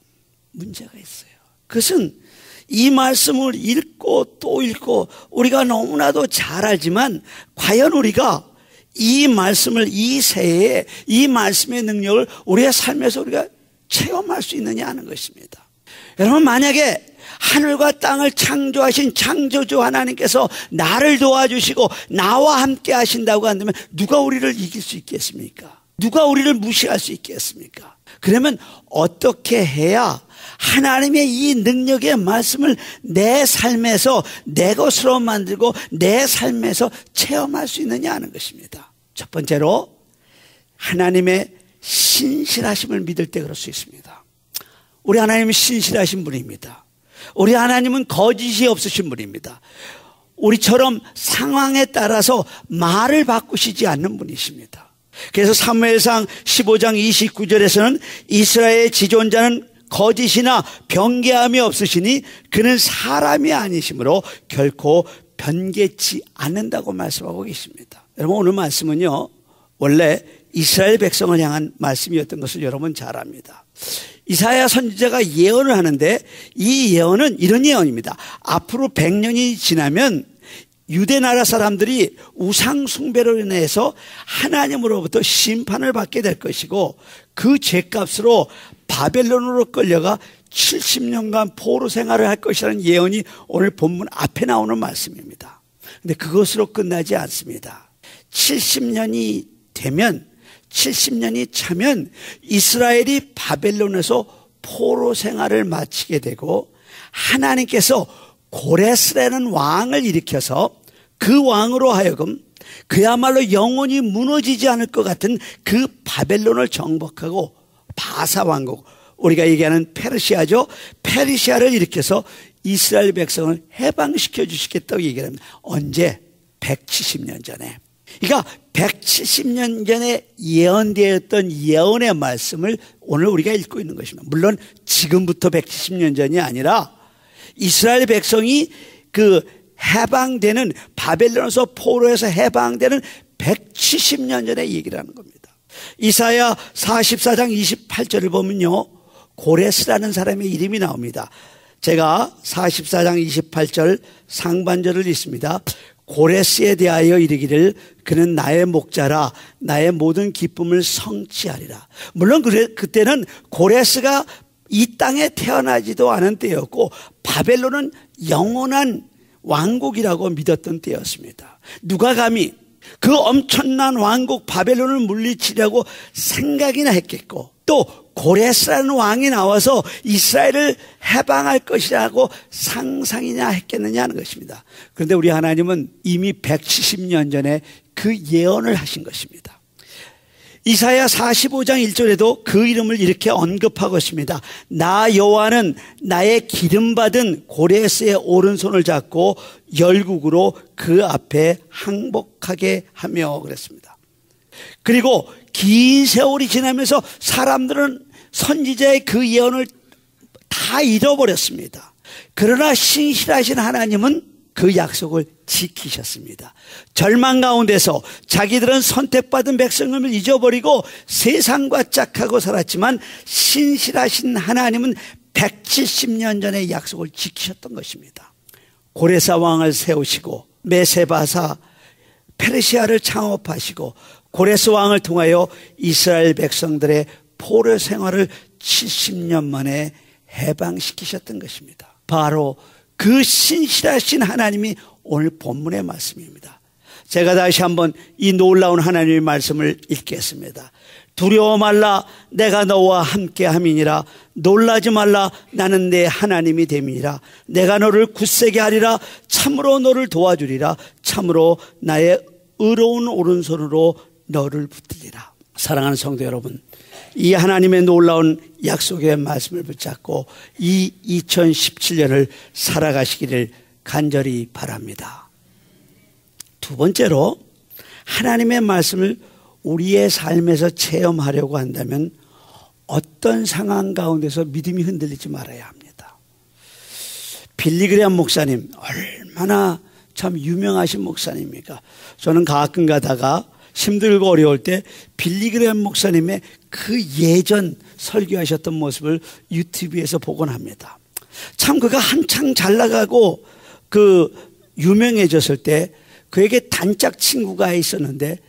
그것은 이 말씀을 읽고 또 읽고 우리가 너무나도 잘 알지만 과연 우리가 이 말씀을 이 새해에 이 말씀의 능력을 우리의 삶에서 우리가 체험할 수 있느냐 하는 것입니다. 여러분 만약에 하늘과 땅을 창조하신 창조주 하나님께서 나를 도와주시고 나와 함께 하신다고 한다면 누가 우리를 이길 수 있겠습니까? 누가 우리를 무시할 수 있겠습니까? 그러면 어떻게 해야 하나님의 이 능력의 말씀을 내 삶에서 내 것으로 만들고 내 삶에서 체험할 수 있느냐 하는 것입니다. 첫 번째로 하나님의 신실하심을 믿을 때 그럴 수 있습니다. 우리 하나님은 신실하신 분입니다. 우리 하나님은 거짓이 없으신 분입니다. 우리처럼 상황에 따라서 말을 바꾸시지 않는 분이십니다. 그래서 사무엘상 15장 29절에서는 이스라엘의 지존자는 거짓이나 변개함이 없으시니 그는 사람이 아니시므로 결코 변개치 않는다고 말씀하고 계십니다. 여러분, 오늘 말씀은요, 원래 이스라엘 백성을 향한 말씀이었던 것을 여러분 잘 압니다. 이사야 선지자가 예언을 하는데 이 예언은 이런 예언입니다. 앞으로 100년이 지나면 유대 나라 사람들이 우상 숭배로 인해서 하나님으로부터 심판을 받게 될 것이고 그 죄값으로 바벨론으로 끌려가 70년간 포로 생활을 할 것이라는 예언이 오늘 본문 앞에 나오는 말씀입니다. 그런데 그것으로 끝나지 않습니다. 70년이 되면 70년이 차면 이스라엘이 바벨론에서 포로 생활을 마치게 되고 하나님께서 고레스라는 왕을 일으켜서 그 왕으로 하여금 그야말로 영원히 무너지지 않을 것 같은 그 바벨론을 정복하고 바사 왕국, 우리가 얘기하는 페르시아죠. 페르시아를 일으켜서 이스라엘 백성을 해방시켜 주시겠다고 얘기를 합니다. 언제? 170년 전에. 그러니까 170년 전에 예언되었던 예언의 말씀을 오늘 우리가 읽고 있는 것입니다. 물론 지금부터 170년 전이 아니라 이스라엘 백성이 그 해방되는, 바벨론에서 포로에서 해방되는 170년 전에 얘기를 하는 겁니다. 이사야 44장 28절을 보면요, 고레스라는 사람의 이름이 나옵니다. 제가 44장 28절 상반절을 읽습니다. 고레스에 대하여 이르기를 그는 나의 목자라 나의 모든 기쁨을 성취하리라. 물론 그때는 고레스가 이 땅에 태어나지도 않은 때였고 바벨론은 영원한 왕국이라고 믿었던 때였습니다. 누가 감히 그 엄청난 왕국 바벨론을 물리치려고 생각이나 했겠고, 또 고레스라는 왕이 나와서 이스라엘을 해방할 것이라고 상상이나 했겠느냐 하는 것입니다. 그런데 우리 하나님은 이미 170년 전에 그 예언을 하신 것입니다. 이사야 45장 1절에도 그 이름을 이렇게 언급하고 있습니다. 나 여호와는 나의 기름받은 고레스의 오른손을 잡고 열국으로 그 앞에 항복하게 하며 그랬습니다. 그리고 긴 세월이 지나면서 사람들은 선지자의 그 예언을 다 잃어버렸습니다. 그러나 신실하신 하나님은 그 약속을 지키셨습니다. 절망 가운데서 자기들은 선택받은 백성을 잊어버리고 세상과 짝하고 살았지만 신실하신 하나님은 170년 전에 약속을 지키셨던 것입니다. 고레사 왕을 세우시고 메세바사 페르시아를 창업하시고 고레스 왕을 통하여 이스라엘 백성들의 포로 생활을 70년 만에 해방시키셨던 것입니다. 바로 그 신실하신 하나님이 오늘 본문의 말씀입니다. 제가 다시 한번 이 놀라운 하나님의 말씀을 읽겠습니다. 두려워 말라, 내가 너와 함께 함이니라. 놀라지 말라, 나는 내 하나님이 됨이니라. 내가 너를 굳세게 하리라. 참으로 너를 도와주리라. 참으로 나의 의로운 오른손으로 너를 붙들리라. 사랑하는 성도 여러분, 이 하나님의 놀라운 약속의 말씀을 붙잡고 이 2017년을 살아가시기를 간절히 바랍니다. 두 번째로, 하나님의 말씀을 우리의 삶에서 체험하려고 한다면 어떤 상황 가운데서 믿음이 흔들리지 말아야 합니다. 빌리 그레이엄 목사님, 얼마나 참 유명하신 목사님입니까? 저는 가끔 가다가 힘들고 어려울 때 빌리 그레이엄 목사님의 그 예전 설교하셨던 모습을 유튜브에서 보곤 합니다. 참 그가 한창 잘 나가고 그 유명해졌을 때 그에게 단짝 친구가 있었는데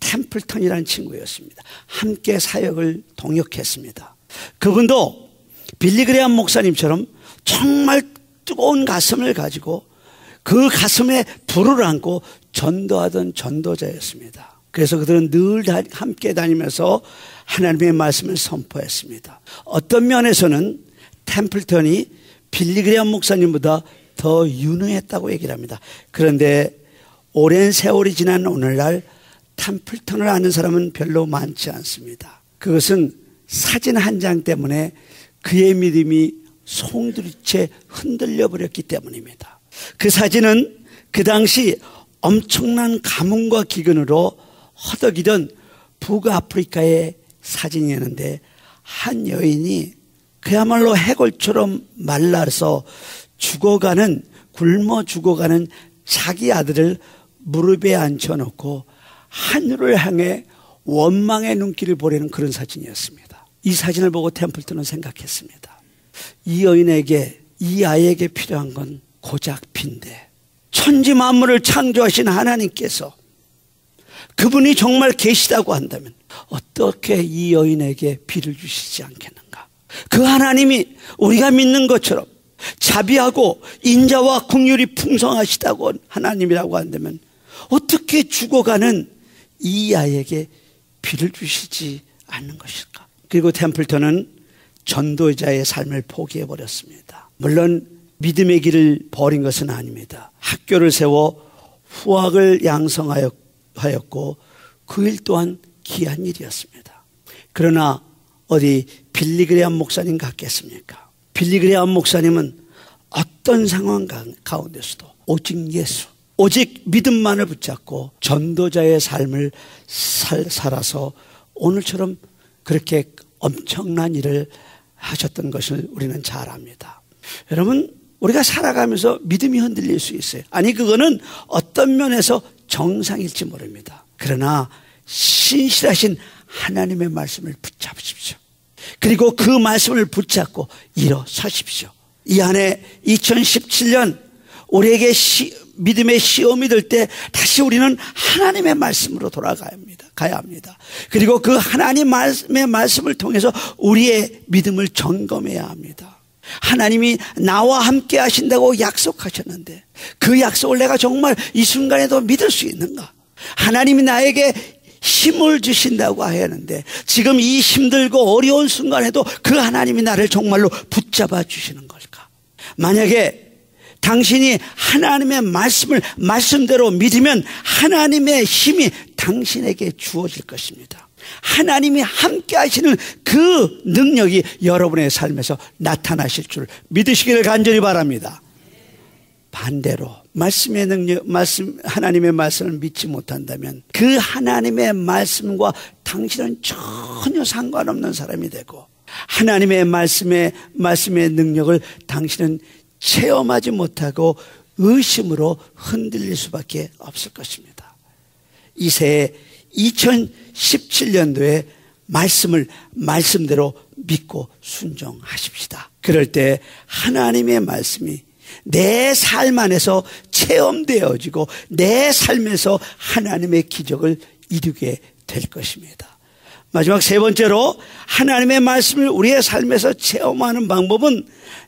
템플턴이라는 친구였습니다. 함께 사역을 동역했습니다. 그분도 빌리 그레이엄 목사님처럼 정말 뜨거운 가슴을 가지고 그 가슴에 불을 안고 전도하던 전도자였습니다. 그래서 그들은 늘 함께 다니면서 하나님의 말씀을 선포했습니다. 어떤 면에서는 템플턴이 빌리그레엄 목사님보다 더 유능했다고 얘기를 합니다. 그런데 오랜 세월이 지난 오늘날 템플턴을 아는 사람은 별로 많지 않습니다. 그것은 사진 한 장 때문에 그의 믿음이 송두리째 흔들려 버렸기 때문입니다. 그 사진은 그 당시 엄청난 가뭄과 기근으로 허덕이던 북아프리카의 사진이었는데 한 여인이 그야말로 해골처럼 말라서 굶어 죽어가는 자기 아들을 무릎에 앉혀놓고 하늘을 향해 원망의 눈길을 보내는 그런 사진이었습니다. 이 사진을 보고 템플턴은 생각했습니다. 이 여인에게, 이 아이에게 필요한 건 고작 비인데, 천지 만물을 창조하신 하나님께서 그분이 정말 계시다고 한다면 어떻게 이 여인에게 비를 주시지 않겠는가? 그 하나님이 우리가 믿는 것처럼 자비하고 인자와 긍휼이 풍성하시다고 하나님이라고 한다면 어떻게 죽어가는 이 아이에게 비를 주시지 않는 것일까? 그리고 템플턴은 전도자의 삶을 포기해버렸습니다. 물론 믿음의 길을 버린 것은 아닙니다. 학교를 세워 후학을 양성하였고 그 일 또한 귀한 일이었습니다. 그러나 어디 빌리그레엄 목사님 같겠습니까? 빌리그레엄 목사님은 어떤 상황 가운데서도 오직 예수, 오직 믿음만을 붙잡고 전도자의 삶을 살아서 오늘처럼 그렇게 엄청난 일을 하셨던 것을 우리는 잘 압니다. 여러분, 우리가 살아가면서 믿음이 흔들릴 수 있어요. 아니, 그거는 어떤 면에서 정상일지 모릅니다. 그러나 신실하신 하나님의 말씀을 붙잡으십시오. 그리고 그 말씀을 붙잡고 일어서십시오. 이 한해 2017년 우리에게 믿음의 시험이 될 때 다시 우리는 하나님의 말씀으로 돌아가야 합니다. 그리고 그 하나님의 말씀을 통해서 우리의 믿음을 점검해야 합니다. 하나님이 나와 함께 하신다고 약속하셨는데 그 약속을 내가 정말 이 순간에도 믿을 수 있는가? 하나님이 나에게 힘을 주신다고 하였는데 지금 이 힘들고 어려운 순간에도 그 하나님이 나를 정말로 붙잡아 주시는 걸까? 만약에 당신이 하나님의 말씀을 말씀대로 믿으면 하나님의 힘이 당신에게 주어질 것입니다. 하나님이 함께 하시는 그 능력이 여러분의 삶에서 나타나실 줄 믿으시기를 간절히 바랍니다. 반대로 말씀의 능력, 하나님의 말씀을 믿지 못한다면 그 하나님의 말씀과 당신은 전혀 상관없는 사람이 되고 하나님의 말씀의 능력을 당신은 체험하지 못하고 의심으로 흔들릴 수밖에 없을 것입니다. 이 새해 2017년도에 말씀을 말씀대로 믿고 순종하십시다. 그럴 때 하나님의 말씀이 내 삶 안에서 체험되어지고 내 삶에서 하나님의 기적을 이루게 될 것입니다. 마지막 세 번째로 하나님의 말씀을 우리의 삶에서 체험하는 방법은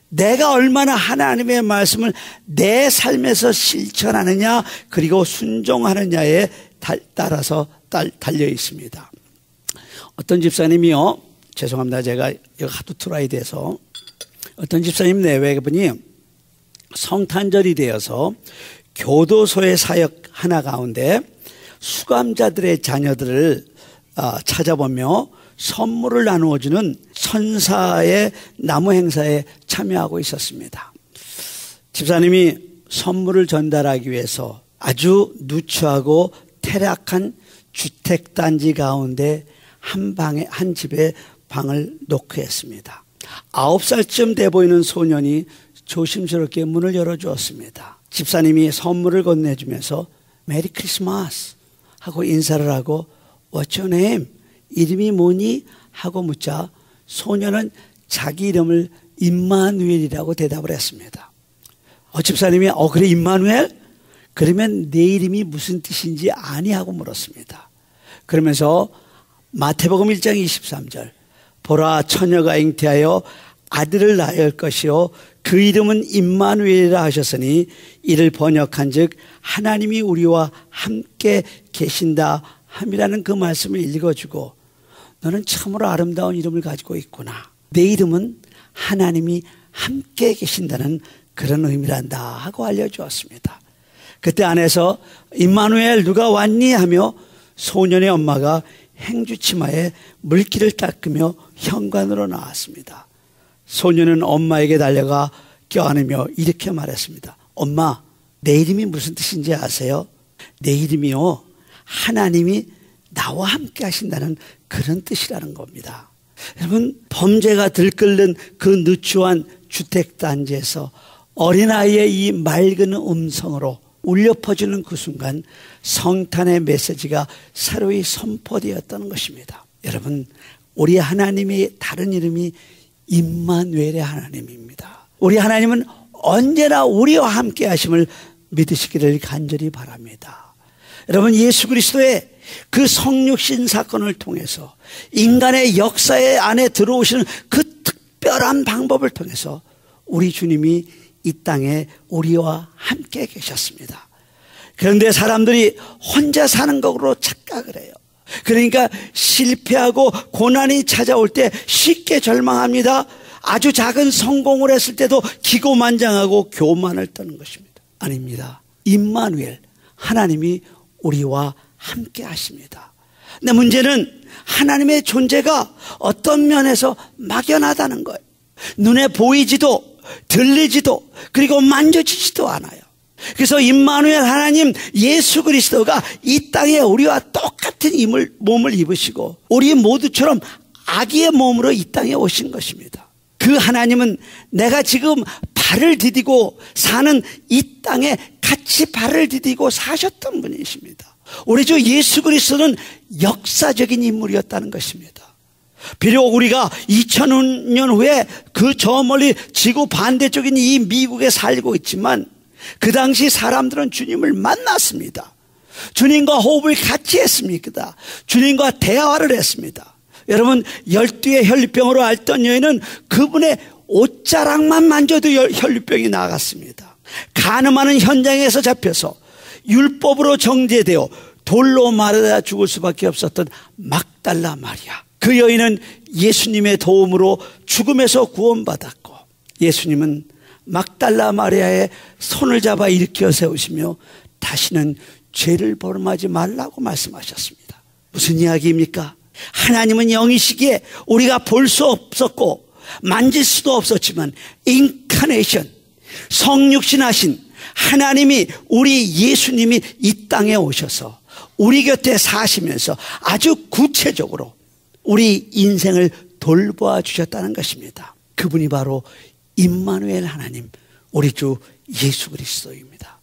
내가 얼마나 하나님의 말씀을 내 삶에서 실천하느냐 그리고 순종하느냐에 따라서 달려 있습니다. 어떤 집사님이요, 죄송합니다, 제가 하도 트라이 돼서 어떤 집사님 내외분이 성탄절이 되어서 교도소의 사역 하나 가운데 수감자들의 자녀들을 찾아보며 선물을 나누어주는 선사의 나무 행사에 참여하고 있었습니다. 집사님이 선물을 전달하기 위해서 아주 누추하고 퇴락한 주택단지 가운데 한 집에 방을 노크했습니다. 9살쯤 돼 보이는 소년이 조심스럽게 문을 열어주었습니다. 집사님이 선물을 건네주면서 메리 크리스마스 하고 인사를 하고 What's your name? 이름이 뭐니? 하고 묻자 소년은 자기 이름을 임마누엘이라고 대답을 했습니다. 집사님이 그래 임마누엘? 그러면 내 이름이 무슨 뜻인지 아니? 하고 물었습니다. 그러면서 마태복음 1장 23절 보라 처녀가 잉태하여 아들을 낳을 것이요 그 이름은 임마누엘이라 하셨으니 이를 번역한 즉 하나님이 우리와 함께 계신다 함이라는 그 말씀을 읽어주고 너는 참으로 아름다운 이름을 가지고 있구나. 내 이름은 하나님이 함께 계신다는 그런 의미란다 하고 알려주었습니다. 그때 안에서 임마누엘 누가 왔니 하며 소년의 엄마가 행주치마에 물기를 닦으며 현관으로 나왔습니다. 소년은 엄마에게 달려가 껴안으며 이렇게 말했습니다. 엄마, 내 이름이 무슨 뜻인지 아세요? 내 이름이요, 하나님이 나와 함께 하신다는 그런 뜻이라는 겁니다. 여러분, 범죄가 들끓는 그 누추한 주택단지에서 어린아이의 이 맑은 음성으로 울려 퍼지는 그 순간 성탄의 메시지가 새로이 선포되었다는 것입니다. 여러분, 우리 하나님의 다른 이름이 임마누엘의 하나님입니다. 우리 하나님은 언제나 우리와 함께 하심을 믿으시기를 간절히 바랍니다. 여러분, 예수 그리스도의 그 성육신 사건을 통해서 인간의 역사의 안에 들어오시는 그 특별한 방법을 통해서 우리 주님이 이 땅에 우리와 함께 계셨습니다. 그런데 사람들이 혼자 사는 것으로 착각을 해요. 그러니까 실패하고 고난이 찾아올 때 쉽게 절망합니다. 아주 작은 성공을 했을 때도 기고만장하고 교만을 떠는 것입니다. 아닙니다. 임마누엘, 하나님이 우리와 함께 하십니다. 근데 문제는 하나님의 존재가 어떤 면에서 막연하다는 거예요. 눈에 보이지도 들리지도 그리고 만져지지도 않아요. 그래서 임마누엘 하나님 예수 그리스도가 이 땅에 우리와 똑같은 몸을 입으시고 우리 모두처럼 아기의 몸으로 이 땅에 오신 것입니다. 그 하나님은 내가 지금 발을 디디고 사는 이 땅에 같이 발을 디디고 사셨던 분이십니다. 우리 주 예수 그리스도는 역사적인 인물이었다는 것입니다. 비록 우리가 2000년 후에 그 저 멀리 지구 반대쪽인 이 미국에 살고 있지만 그 당시 사람들은 주님을 만났습니다. 주님과 호흡을 같이 했습니다. 주님과 대화를 했습니다. 여러분, 12의 혈류병으로 앓던 여인은 그분의 옷자락만 만져도 혈류병이 나갔습니다. 간음하는 현장에서 잡혀서 율법으로 정죄되어 돌로 말하다 죽을 수밖에 없었던 막달라 마리아, 그 여인은 예수님의 도움으로 죽음에서 구원받았고 예수님은 막달라 마리아의 손을 잡아 일으켜 세우시며 다시는 죄를 범하지 말라고 말씀하셨습니다. 무슨 이야기입니까? 하나님은 영이시기에 우리가 볼 수 없었고 만질 수도 없었지만 인카네이션, 성육신하신 하나님이, 우리 예수님이 이 땅에 오셔서 우리 곁에 사시면서 아주 구체적으로 우리 인생을 돌보아 주셨다는 것입니다. 그분이 바로 임마누엘 하나님, 우리 주 예수 그리스도입니다.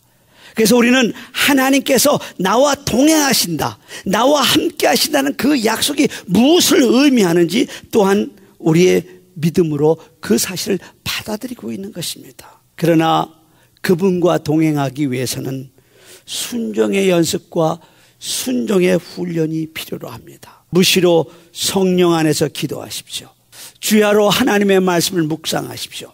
그래서 우리는 하나님께서 나와 동행하신다, 나와 함께 하신다는 그 약속이 무엇을 의미하는지 또한 우리의 믿음으로 그 사실을 받아들이고 있는 것입니다. 그러나 그분과 동행하기 위해서는 순종의 연습과 순종의 훈련이 필요로 합니다. 무시로 성령 안에서 기도하십시오. 주야로 하나님의 말씀을 묵상하십시오.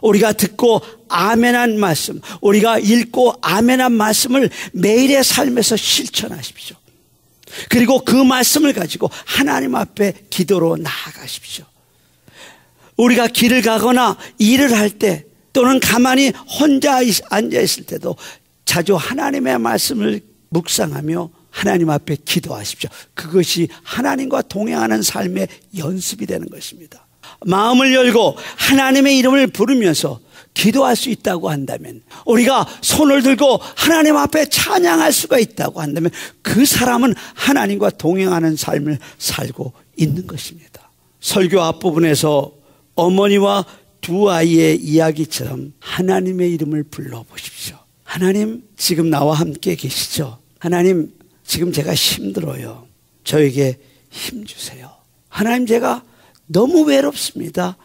우리가 듣고 아멘한 말씀, 우리가 읽고 아멘한 말씀을 매일의 삶에서 실천하십시오. 그리고 그 말씀을 가지고 하나님 앞에 기도로 나아가십시오. 우리가 길을 가거나 일을 할 때 또는 가만히 혼자 앉아 있을 때도 자주 하나님의 말씀을 묵상하며 하나님 앞에 기도하십시오. 그것이 하나님과 동행하는 삶의 연습이 되는 것입니다. 마음을 열고 하나님의 이름을 부르면서 기도할 수 있다고 한다면, 우리가 손을 들고 하나님 앞에 찬양할 수가 있다고 한다면 그 사람은 하나님과 동행하는 삶을 살고 있는 것입니다. 설교 앞부분에서 어머니와 두 아이의 이야기처럼 하나님의 이름을 불러보십시오. 하나님, 지금 나와 함께 계시죠? 하나님, 지금 제가 힘들어요. 저에게 힘 주세요. 하나님, 제가 너무 외롭습니다.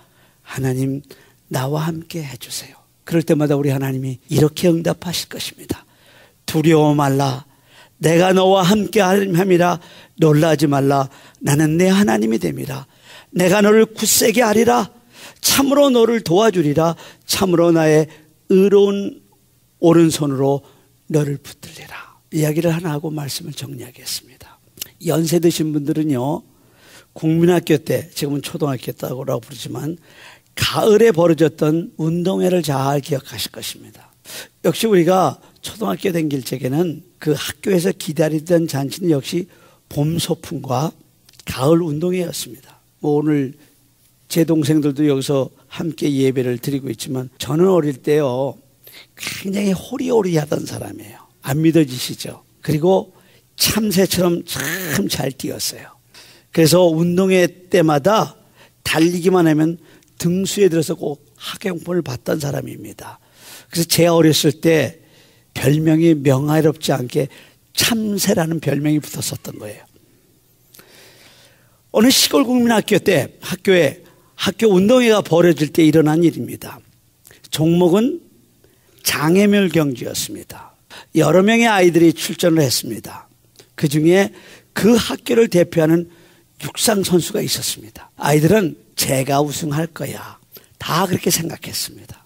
하나님, 나와 함께 해주세요. 그럴 때마다 우리 하나님이 이렇게 응답하실 것입니다. 두려워 말라. 내가 너와 함께 함이라. 놀라지 말라. 나는 내 하나님이 됨이라. 내가 너를 굳세게 하리라. 참으로 너를 도와주리라. 참으로 나의 의로운 오른손으로 너를 붙들리라. 이야기를 하나 하고 말씀을 정리하겠습니다. 연세 드신 분들은요, 국민학교 때, 지금은 초등학교 때라고 부르지만 가을에 벌어졌던 운동회를 잘 기억하실 것입니다. 역시 우리가 초등학교 다닐 적에는 그 학교에서 기다리던 잔치는 역시 봄 소풍과 가을 운동회였습니다. 오늘 제 동생들도 여기서 함께 예배를 드리고 있지만 저는 어릴 때요 굉장히 호리호리하던 사람이에요. 안 믿어지시죠? 그리고 참새처럼 참 잘 뛰었어요. 그래서 운동회 때마다 달리기만 하면 등수에 들어서 꼭 학용품을 받던 사람입니다. 그래서 제 어렸을 때 별명이 명화롭지 않게 참새라는 별명이 붙었었던 거예요. 어느 시골 국민학교 때 학교 운동회가 벌어질 때 일어난 일입니다. 종목은 장애물 경주였습니다. 여러 명의 아이들이 출전을 했습니다. 그중에 그 학교를 대표하는 육상 선수가 있었습니다. 아이들은 제가 우승할 거야. 다 그렇게 생각했습니다.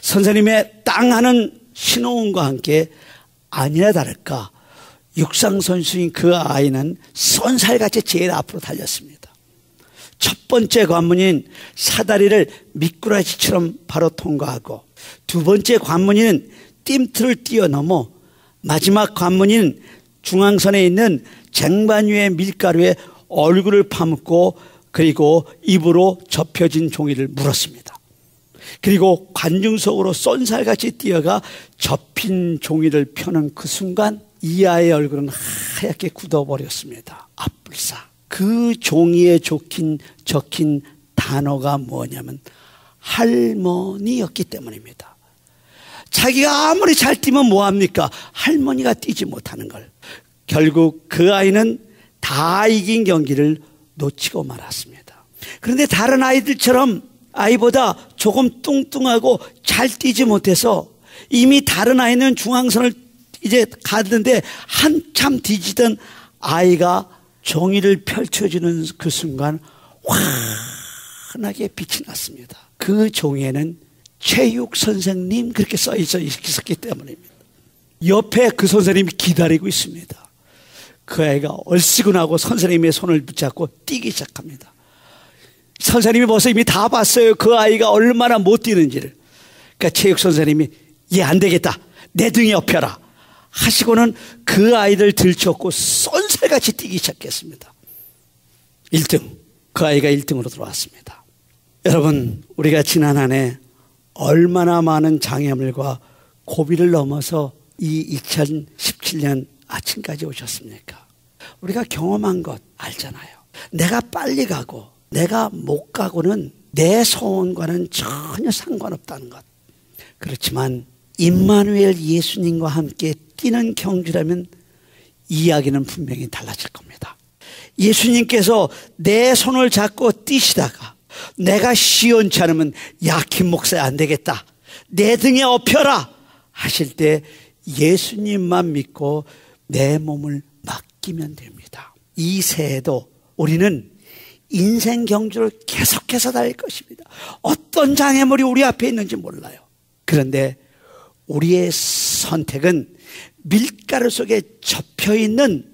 선생님의 땅 하는 신호음과 함께 아니나 다를까 육상 선수인 그 아이는 쏜살같이 제일 앞으로 달렸습니다. 첫 번째 관문인 사다리를 미꾸라지처럼 바로 통과하고 두 번째 관문인 뜀틀을 뛰어넘어 마지막 관문인 중앙선에 있는 쟁반 위의 밀가루에 얼굴을 파묻고 그리고 입으로 접혀진 종이를 물었습니다. 그리고 관중석으로 쏜살같이 뛰어가 접힌 종이를 펴는 그 순간 이 아이의 얼굴은 하얗게 굳어버렸습니다. 앞불사. 그 종이에 적힌 단어가 뭐냐면 할머니였기 때문입니다. 자기가 아무리 잘 뛰면 뭐합니까? 할머니가 뛰지 못하는 걸. 결국 그 아이는 다 이긴 경기를 놓치고 말았습니다. 그런데 다른 아이들처럼 아이보다 조금 뚱뚱하고 잘 뛰지 못해서 이미 다른 아이는 중앙선을 이제 갔는데 한참 뒤지던 아이가 종이를 펼쳐주는 그 순간 환하게 빛이 났습니다. 그 종이에는 체육 선생님 그렇게 써 있었기 때문입니다. 옆에 그 선생님이 기다리고 있습니다. 그 아이가 얼씨구나고 선생님의 손을 붙잡고 뛰기 시작합니다. 선생님이 벌써 이미 다 봤어요. 그 아이가 얼마나 못 뛰는지를. 그러니까 체육 선생님이 얘 안 되겠다. 내 등에 업혀라. 하시고는 그 아이들 들쳤고 쏜살같이 뛰기 시작했습니다. 1등. 그 아이가 1등으로 들어왔습니다. 여러분, 우리가 지난 한 해 얼마나 많은 장애물과 고비를 넘어서 이 2017년 아침까지 오셨습니까? 우리가 경험한 것 알잖아요. 내가 빨리 가고 내가 못 가고는 내 소원과는 전혀 상관없다는 것. 그렇지만 임마누엘 예수님과 함께 뛰는 경주라면 이야기는 분명히 달라질 겁니다. 예수님께서 내 손을 잡고 뛰시다가 내가 시원치 않으면 야, 김 목사야 안 되겠다. 내 등에 업혀라 하실 때 예수님만 믿고 내 몸을 맡기면 됩니다. 이 새해도 우리는 인생 경주를 계속해서 달릴 것입니다. 어떤 장애물이 우리 앞에 있는지 몰라요. 그런데 우리의 선택은 밀가루 속에 접혀있는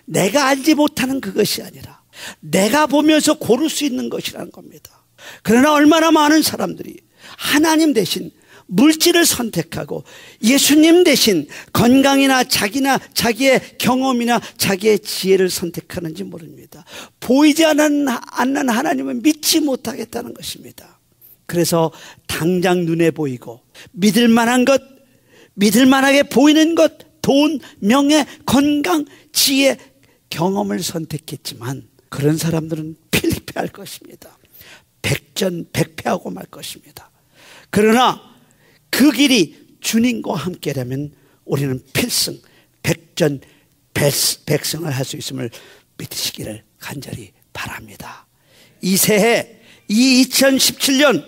내가 알지 못하는 그것이 아니라 내가 보면서 고를 수 있는 것이라는 겁니다. 그러나 얼마나 많은 사람들이 하나님 대신 물질을 선택하고 예수님 대신 건강이나 자기의 경험이나 자기의 지혜를 선택하는지 모릅니다. 보이지 않는 하나님을 믿지 못하겠다는 것입니다. 그래서 당장 눈에 보이고 믿을 만한 것, 믿을 만하게 보이는 것, 돈, 명예, 건강, 지혜, 경험을 선택했지만 그런 사람들은 필패할 것입니다. 백전백패하고 말 것입니다. 그러나 그 길이 주님과 함께라면 우리는 필승, 백전백승을 할 수 있음을 믿으시기를 간절히 바랍니다. 이 새해, 이 2017년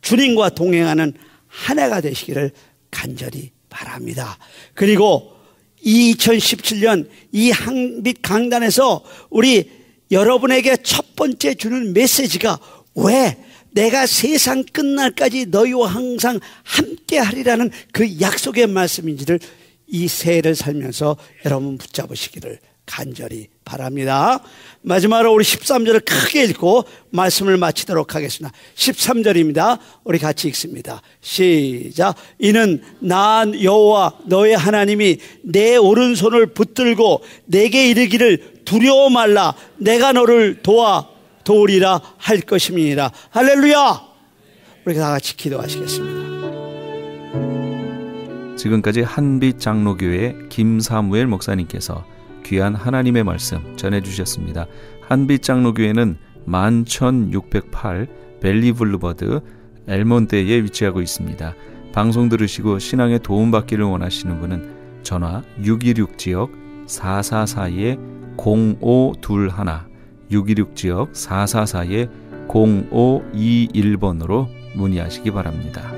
주님과 동행하는 한 해가 되시기를 간절히 바랍니다. 그리고 이 2017년 이 항빛 강단에서 우리 여러분에게 첫 번째 주는 메시지가 왜 내가 세상 끝날까지 너희와 항상 함께 하리라는 그 약속의 말씀인지를 이 새해를 살면서 여러분 붙잡으시기를 간절히 바랍니다. 마지막으로 우리 13절을 크게 읽고 말씀을 마치도록 하겠습니다. 13절입니다. 우리 같이 읽습니다. 시작. 이는 나 여호와 너의 하나님이 내 오른손을 붙들고 내게 이르기를 두려워 말라. 내가 너를 도우리라 할 것임이니라. 할렐루야. 우리 다 같이 기도하시겠습니다. 지금까지 한빛 장로교회 김사무엘 목사님께서 귀한 하나님의 말씀 전해주셨습니다. 한빛 장로교회는 11608 벨리 블루버드 엘몬테에 위치하고 있습니다. 방송 들으시고 신앙에 도움받기를 원하시는 분은 전화 626지역 4442-0521 626지역 4442-0521번으로 문의하시기 바랍니다.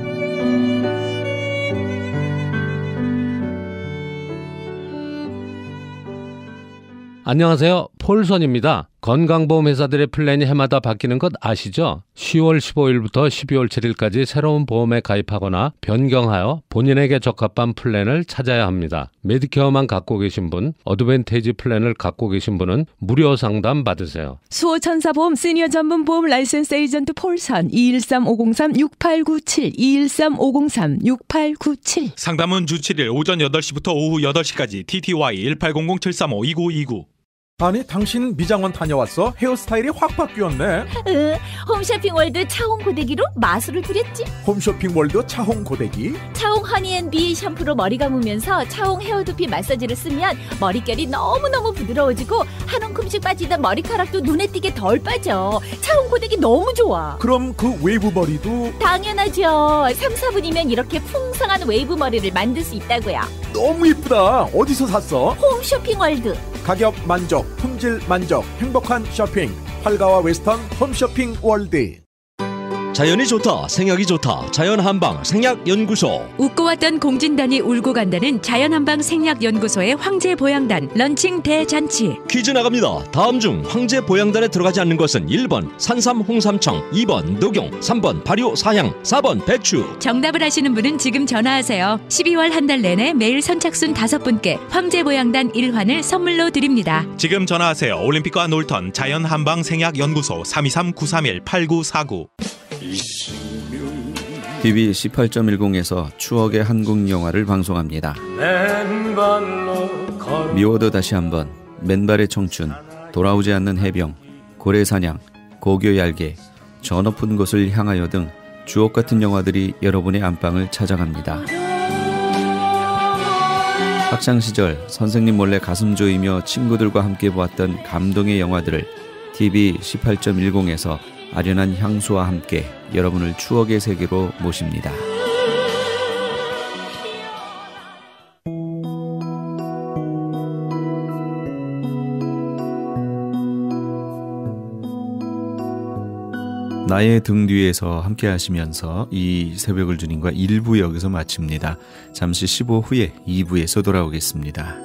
안녕하세요. 폴선입니다. 건강보험회사들의 플랜이 해마다 바뀌는 것 아시죠? 10월 15일부터 12월 7일까지 새로운 보험에 가입하거나 변경하여 본인에게 적합한 플랜을 찾아야 합니다. 메디케어만 갖고 계신 분, 어드밴테이지 플랜을 갖고 계신 분은 무료 상담 받으세요. 수호천사보험 시니어 전문 보험 라이센스 에이전트 폴선 213503-6897 213503-6897 상담은 주 7일 오전 8시부터 오후 8시까지 TTY 1800-735-2929 아니 당신 미장원 다녀왔어? 헤어스타일이 확 바뀌었네. 홈쇼핑월드 차홍 고데기로 마술을 부렸지. 홈쇼핑월드 차홍 고데기? 차홍 허니앤비 샴푸로 머리 감으면서 차홍 헤어두피 마사지를 쓰면 머릿결이 너무너무 부드러워지고 한 움큼씩 빠지던 머리카락도 눈에 띄게 덜 빠져. 차홍 고데기 너무 좋아. 그럼 그 웨이브 머리도? 당연하죠. 3, 4분이면 이렇게 풍성한 웨이브 머리를 만들 수 있다고요. 너무 이쁘다. 어디서 샀어? 홈쇼핑월드. 가격 만족, 품질 만족, 행복한 쇼핑. 활가와 웨스턴 홈쇼핑 월드. 자연이 좋다, 생약이 좋다. 자연한방 생약연구소. 웃고 왔던 공진단이 울고 간다는 자연한방 생약연구소의 황제보양단 런칭 대잔치. 퀴즈 나갑니다. 다음 중 황제보양단에 들어가지 않는 것은 1번 산삼 홍삼청, 2번 녹용, 3번 발효 사향, 4번 배추. 정답을 아시는 분은 지금 전화하세요. 12월 한 달 내내 매일 선착순 5분께 황제보양단 1환을 선물로 드립니다. 지금 전화하세요. 올림픽과 놀턴 자연한방 생약연구소 323-931-8949. TV 18.10에서 추억의 한국 영화를 방송합니다. 미워도 다시 한번, 맨발의 청춘, 돌아오지 않는 해병, 고래사냥, 고교 얄개, 저 높은 곳을 향하여 등 주옥같은 영화들이 여러분의 안방을 찾아갑니다. 학창시절 선생님 몰래 가슴 조이며 친구들과 함께 보았던 감동의 영화들을 TV 18.10에서 아련한 향수와 함께 여러분을 추억의 세계로 모십니다. 나의 등 뒤에서 함께 하시면서 이 새벽을 주님과 1부 여기서 마칩니다. 잠시 15 후에 2부에서 돌아오겠습니다.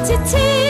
지치